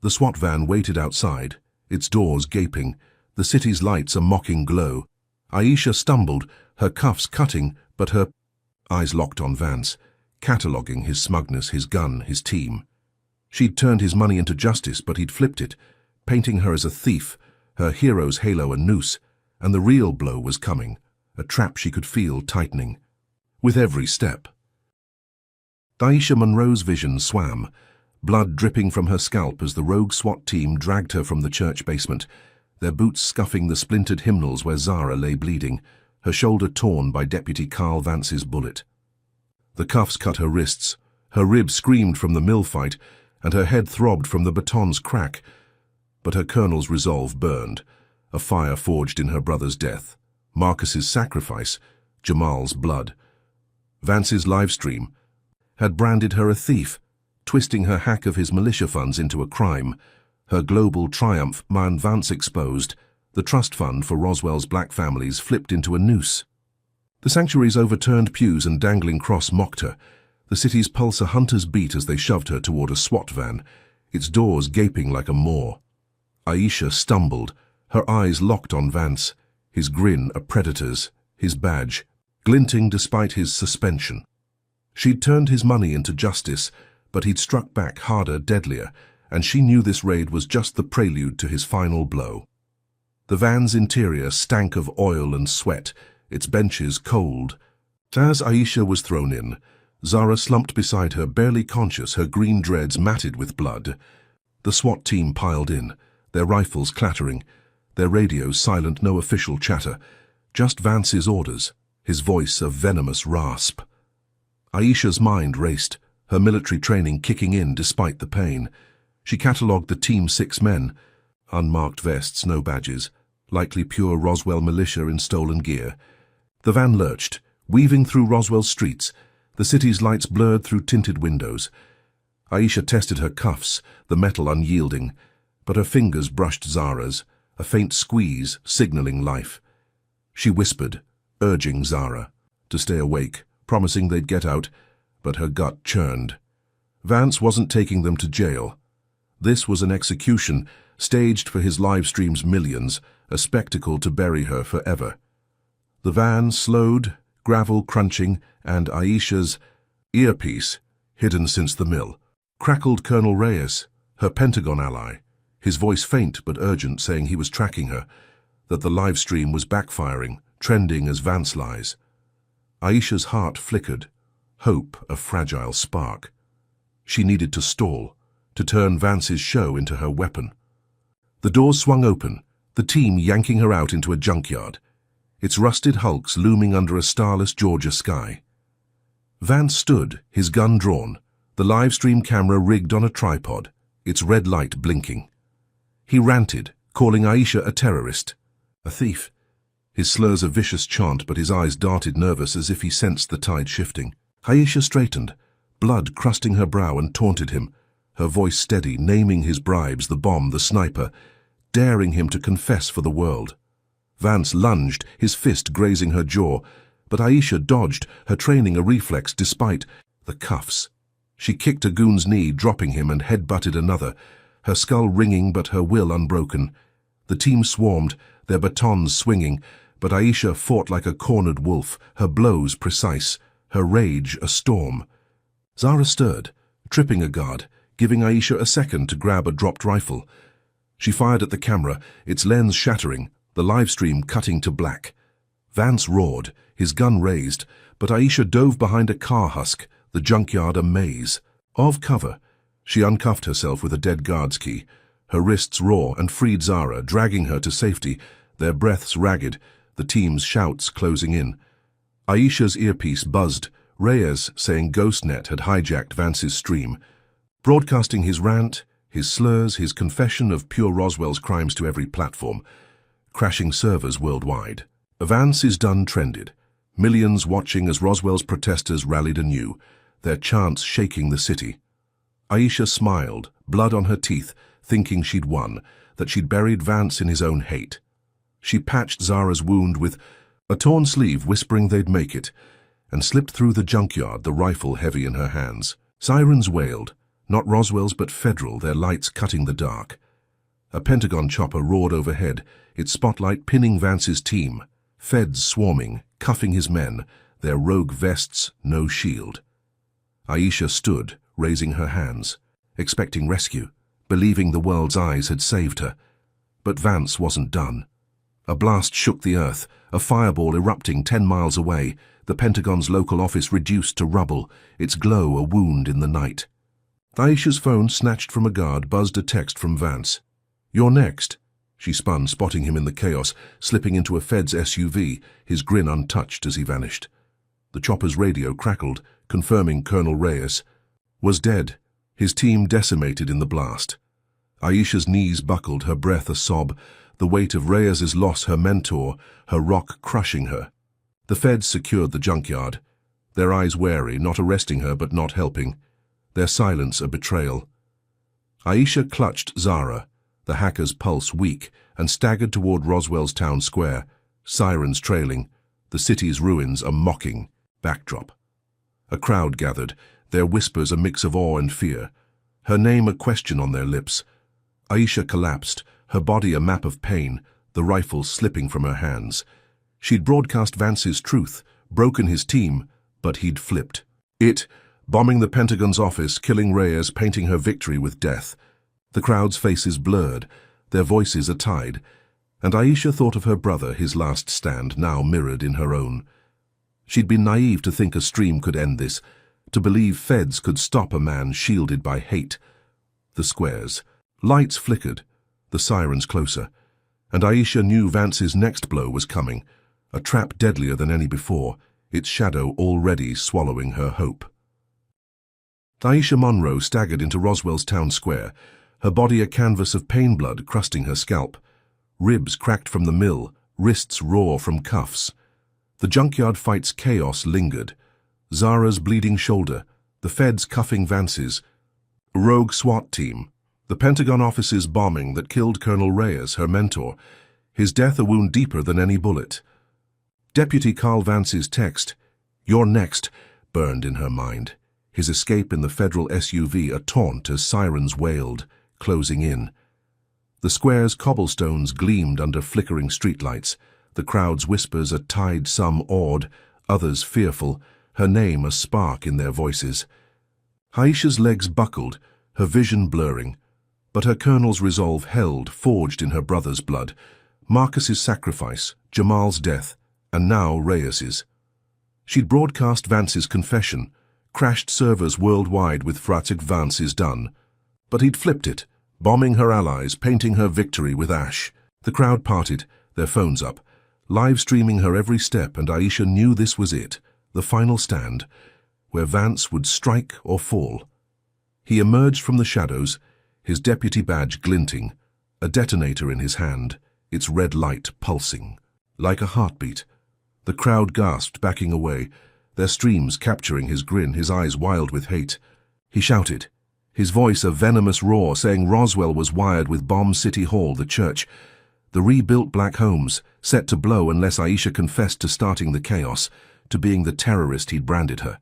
The SWAT van waited outside, its doors gaping, the city's lights a mocking glow. Aisha stumbled, her cuffs cutting, but her eyes locked on Vance, cataloguing his smugness, his gun, his team. She'd turned his money into justice, but he'd flipped it, painting her as a thief, her hero's halo a noose, and the real blow was coming, a trap she could feel tightening. With every step. Aisha Monroe's vision swam, blood dripping from her scalp as the rogue SWAT team dragged her from the church basement, their boots scuffing the splintered hymnals where Zara lay bleeding, her shoulder torn by Deputy Carl Vance's bullet. The cuffs cut her wrists, her ribs screamed from the mill fight, and her head throbbed from the baton's crack. But her colonel's resolve burned, a fire forged in her brother's death, Marcus's sacrifice, Jamal's blood. Vance's livestream had branded her a thief, twisting her hack of his militia funds into a crime. Her global triumph, Vance exposed, the trust fund for Roswell's black families flipped into a noose. The sanctuary's overturned pews and dangling cross mocked her, the city's pulse a hunter's beat as they shoved her toward a SWAT van, its doors gaping like a maw. Aisha stumbled, her eyes locked on Vance, his grin a predator's, his badge glinting despite his suspension. She'd turned his money into justice, but he'd struck back harder, deadlier, and she knew this raid was just the prelude to his final blow. The van's interior stank of oil and sweat, its benches cold. As Aisha was thrown in, Zara slumped beside her, barely conscious, her green dreads matted with blood. The SWAT team piled in, their rifles clattering, their radios silent, no official chatter, just Vance's orders, his voice a venomous rasp. Aisha's mind raced, her military training kicking in despite the pain. She catalogued the team's 6 men, unmarked vests, no badges, likely pure Roswell militia in stolen gear. The van lurched, weaving through Roswell's streets, the city's lights blurred through tinted windows. Aisha tested her cuffs, the metal unyielding, but her fingers brushed Zara's, a faint squeeze signaling life. She whispered, urging Zara to stay awake, promising they'd get out, but her gut churned. Vance wasn't taking them to jail. This was an execution, staged for his live stream's millions, a spectacle to bury her forever. The van slowed, gravel crunching, and Aisha's earpiece, hidden since the mill, crackled Colonel Reyes, her Pentagon ally, his voice faint but urgent, saying he was tracking her, that the live stream was backfiring, trending as Vance lies. Aisha's heart flickered, hope a fragile spark. She needed to stall, to turn Vance's show into her weapon. The doors swung open, the team yanking her out into a junkyard, its rusted hulks looming under a starless Georgia sky. Vance stood, his gun drawn, the live stream camera rigged on a tripod, its red light blinking. He ranted, calling Aisha a terrorist, a thief. His slurs a vicious chant, but his eyes darted nervous as if he sensed the tide shifting. Aisha straightened, blood crusting her brow, and taunted him, her voice steady, naming his bribes, the bomb, the sniper, daring him to confess for the world. Vance lunged, his fist grazing her jaw, but Aisha dodged, her training a reflex despite the cuffs. She kicked a goon's knee, dropping him, and head-butted another, her skull ringing but her will unbroken. The team swarmed, their batons swinging, But Aisha fought like a cornered wolf, her blows precise, her rage a storm. Zara stirred, tripping a guard, giving Aisha a second to grab a dropped rifle. She fired at the camera, its lens shattering, the live stream cutting to black. Vance roared, his gun raised, but Aisha dove behind a car husk, the junkyard a maze. Of cover, she uncuffed herself with a dead guard's key, her wrists raw, and freed Zara, dragging her to safety, their breaths ragged, the team's shouts closing in. Aisha's earpiece buzzed, Reyes saying GhostNet had hijacked Vance's stream, broadcasting his rant, his slurs, his confession of pure Roswell's crimes to every platform, crashing servers worldwide. Vance is done trended, millions watching as Roswell's protesters rallied anew, their chants shaking the city. Aisha smiled, blood on her teeth, thinking she'd won, that she'd buried Vance in his own hate. She patched Zara's wound with a torn sleeve, whispering they'd make it, and slipped through the junkyard, the rifle heavy in her hands. Sirens wailed, not Roswell's but federal, their lights cutting the dark. A Pentagon chopper roared overhead, its spotlight pinning Vance's team, feds swarming, cuffing his men, their rogue vests no shield. Aisha stood, raising her hands, expecting rescue, believing the world's eyes had saved her. But Vance wasn't done. A blast shook the earth, a fireball erupting 10 miles away, the Pentagon's local office reduced to rubble, its glow a wound in the night. Aisha's phone, snatched from a guard, buzzed a text from Vance. "You're next." She spun, spotting him in the chaos, slipping into a Fed's SUV, his grin untouched as he vanished. The chopper's radio crackled, confirming Colonel Reyes was dead, his team decimated in the blast. Aisha's knees buckled, her breath a sob, the weight of Reyes's loss, her mentor, her rock crushing her. The Feds secured the junkyard, their eyes wary, not arresting her but not helping, their silence a betrayal. Aisha clutched Zara, the hacker's pulse weak, and staggered toward Roswell's town square, sirens trailing, the city's ruins a mocking backdrop. A crowd gathered, their whispers a mix of awe and fear, her name a question on their lips. Aisha collapsed, her body a map of pain, the rifle slipping from her hands. She'd broadcast Vance's truth, broken his team, but he'd flipped. Bombing the Pentagon's office, killing Reyes, painting her victory with death. The crowd's faces blurred, their voices a tide, and Aisha thought of her brother, his last stand, now mirrored in her own. She'd been naive to think a stream could end this, to believe Feds could stop a man shielded by hate. The squares. Lights flickered, the sirens closer, and Aisha knew Vance's next blow was coming, a trap deadlier than any before, its shadow already swallowing her hope. Aisha Monroe staggered into Roswell's town square, her body a canvas of pain blood crusting her scalp, ribs cracked from the mill, wrists raw from cuffs. The junkyard fight's chaos lingered, Zara's bleeding shoulder, the Feds cuffing Vance's, a rogue SWAT team, the Pentagon office's bombing that killed Colonel Reyes, her mentor, his death a wound deeper than any bullet. Deputy Carl Vance's text, "You're next," burned in her mind, his escape in the federal SUV a taunt as sirens wailed, closing in. The square's cobblestones gleamed under flickering streetlights, the crowd's whispers a tide, some awed, others fearful, her name a spark in their voices. Aisha's legs buckled, her vision blurring, but her colonel's resolve held, forged in her brother's blood. Marcus's sacrifice, Jamal's death, and now Reyes's. She'd broadcast Vance's confession, crashed servers worldwide with Fratic Vance is done. But he'd flipped it, bombing her allies, painting her victory with ash. The crowd parted, their phones up, live streaming her every step, and Aisha knew this was it, the final stand, where Vance would strike or fall. He emerged from the shadows, his deputy badge glinting, a detonator in his hand, its red light pulsing. Like a heartbeat, the crowd gasped, backing away, their streams capturing his grin, his eyes wild with hate. He shouted, his voice a venomous roar, saying Roswell was wired with Bomb City Hall, the church, the rebuilt black homes, set to blow unless Aisha confessed to starting the chaos, to being the terrorist he'd branded her.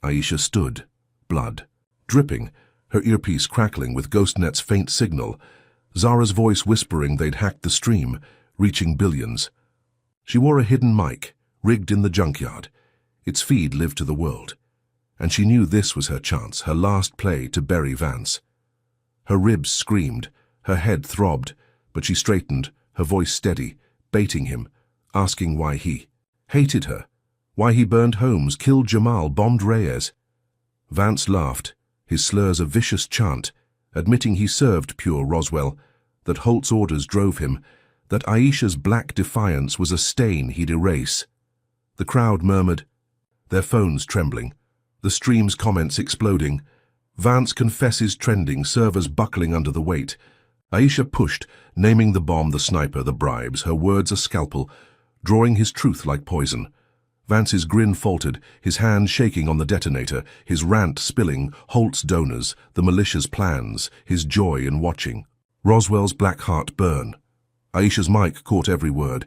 Aisha stood, blood, dripping, her earpiece crackling with GhostNet's faint signal, Zara's voice whispering they'd hacked the stream, reaching billions. She wore a hidden mic, rigged in the junkyard. Its feed lived to the world. And she knew this was her chance, her last play to bury Vance. Her ribs screamed, her head throbbed, but she straightened, her voice steady, baiting him, asking why he hated her, why he burned homes, killed Jamal, bombed Reyes. Vance laughed, his slurs a vicious chant, admitting he served pure Roswell, that Holt's orders drove him, that Aisha's black defiance was a stain he'd erase. The crowd murmured, their phones trembling, the stream's comments exploding. Vance confesses trending, servers buckling under the weight. Aisha pushed, naming the bomb, the sniper, the bribes, her words a scalpel, drawing his truth like poison. Vance's grin faltered, his hand shaking on the detonator, his rant spilling, Holt's donors, the militia's plans, his joy in watching. Roswell's black heart burn. Aisha's mic caught every word,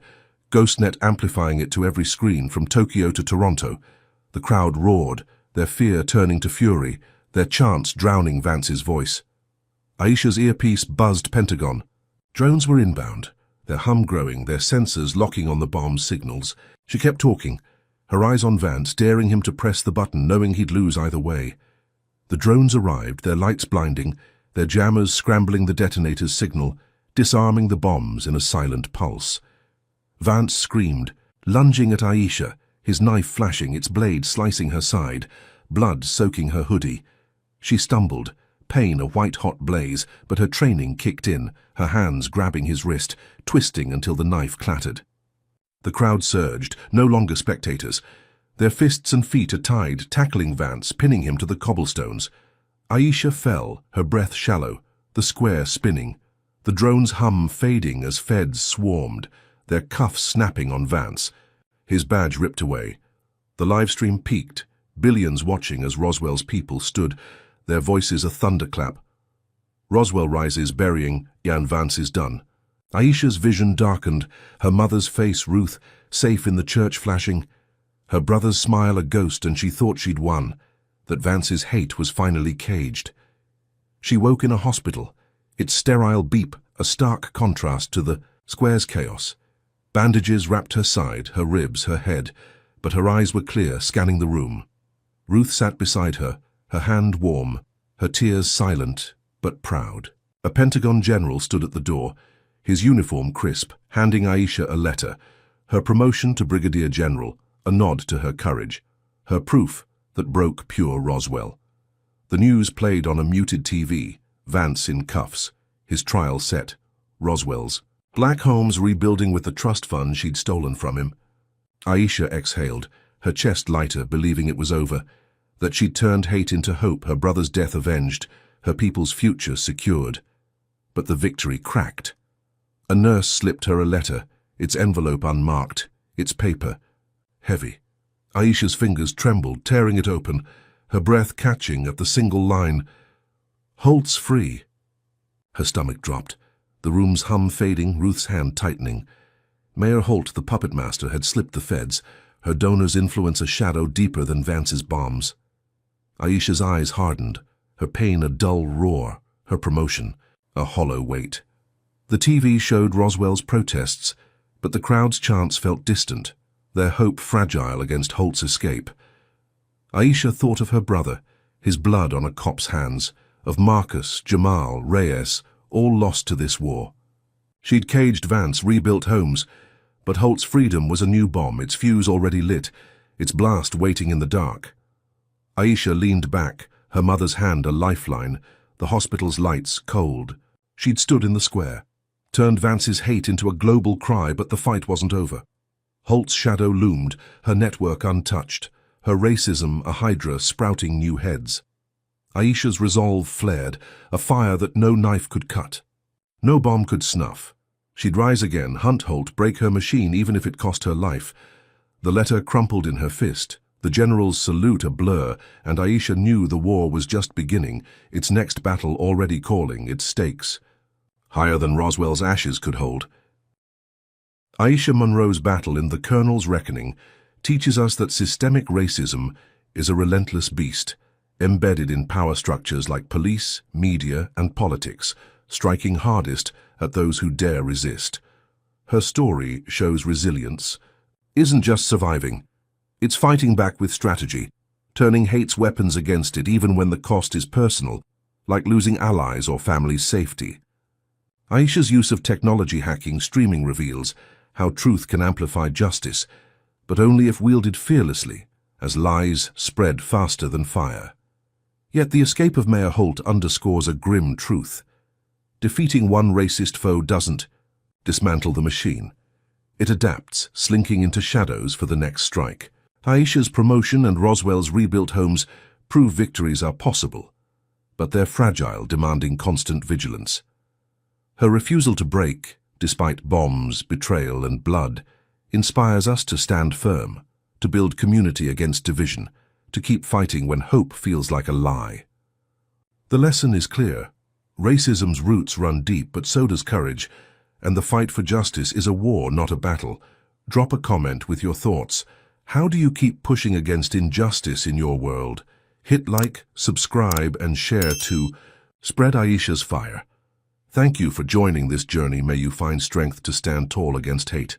GhostNet amplifying it to every screen from Tokyo to Toronto. The crowd roared, their fear turning to fury, their chants drowning Vance's voice. Aisha's earpiece buzzed Pentagon. Drones were inbound, their hum growing, their sensors locking on the bomb's signals. She kept talking, her eyes on Vance, daring him to press the button, knowing he'd lose either way. The drones arrived, their lights blinding, their jammers scrambling the detonator's signal, disarming the bombs in a silent pulse. Vance screamed, lunging at Aisha, his knife flashing, its blade slicing her side, blood soaking her hoodie. She stumbled, pain a white-hot blaze, but her training kicked in, her hands grabbing his wrist, twisting until the knife clattered. The crowd surged, no longer spectators. Their fists and feet are tied, tackling Vance, pinning him to the cobblestones. Aisha fell, her breath shallow, the square spinning. The drone's hum fading as feds swarmed, their cuffs snapping on Vance. His badge ripped away. The livestream peaked, billions watching as Roswell's people stood, their voices a thunderclap. Roswell rises, burying, and Vance is done. Aisha's vision darkened, her mother's face, Ruth, safe in the church flashing. Her brother's smile a ghost, and she thought she'd won, that Vance's hate was finally caged. She woke in a hospital, its sterile beep a stark contrast to the square's chaos. Bandages wrapped her side, her ribs, her head, but her eyes were clear, scanning the room. Ruth sat beside her, her hand warm, her tears silent but proud. A Pentagon general stood at the door, his uniform crisp, handing Aisha a letter, her promotion to brigadier general, a nod to her courage, her proof that broke pure Roswell. The news played on a muted TV, Vance in cuffs, his trial set, Roswell's. Black homes rebuilding with the trust fund she'd stolen from him. Aisha exhaled, her chest lighter, believing it was over, that she'd turned hate into hope, her brother's death avenged, her people's future secured. But the victory cracked. A nurse slipped her a letter, its envelope unmarked, its paper heavy. Aisha's fingers trembled, tearing it open, her breath catching at the single line, "Holt's free." Her stomach dropped, the room's hum fading, Ruth's hand tightening. Mayor Holt, the puppet master, had slipped the feds, her donor's influence a shadow deeper than Vance's bombs. Aisha's eyes hardened, her pain a dull roar, her promotion a hollow weight. The TV showed Roswell's protests, but the crowd's chants felt distant, their hope fragile against Holt's escape. Aisha thought of her brother, his blood on a cop's hands, of Marcus, Jamal, Reyes, all lost to this war. She'd caged Vance, rebuilt homes, but Holt's freedom was a new bomb, its fuse already lit, its blast waiting in the dark. Aisha leaned back, her mother's hand a lifeline, the hospital's lights cold. She'd stood in the square, turned Vance's hate into a global cry, but the fight wasn't over. Holt's shadow loomed, her network untouched, her racism a hydra sprouting new heads. Aisha's resolve flared, a fire that no knife could cut. No bomb could snuff. She'd rise again, hunt Holt, break her machine even if it cost her life. The letter crumpled in her fist, the general's salute a blur, and Aisha knew the war was just beginning, its next battle already calling, its stakes higher than Roswell's ashes could hold. Aisha Munro's battle in The Colonel's Reckoning teaches us that systemic racism is a relentless beast, embedded in power structures like police, media, and politics, striking hardest at those who dare resist. Her story shows resilience. Isn't just surviving. It's fighting back with strategy, turning hate's weapons against it even when the cost is personal, like losing allies or family's safety. Aisha's use of technology hacking streaming reveals how truth can amplify justice, but only if wielded fearlessly, as lies spread faster than fire. Yet the escape of Mayor Holt underscores a grim truth. Defeating one racist foe doesn't dismantle the machine. It adapts, slinking into shadows for the next strike. Aisha's promotion and Roswell's rebuilt homes prove victories are possible, but they're fragile, demanding constant vigilance. Her refusal to break, despite bombs, betrayal, and blood, inspires us to stand firm, to build community against division, to keep fighting when hope feels like a lie. The lesson is clear. Racism's roots run deep, but so does courage, and the fight for justice is a war, not a battle. Drop a comment with your thoughts. How do you keep pushing against injustice in your world? Hit like, subscribe, and share to spread Aisha's fire. Thank you for joining this journey. May you find strength to stand tall against hate.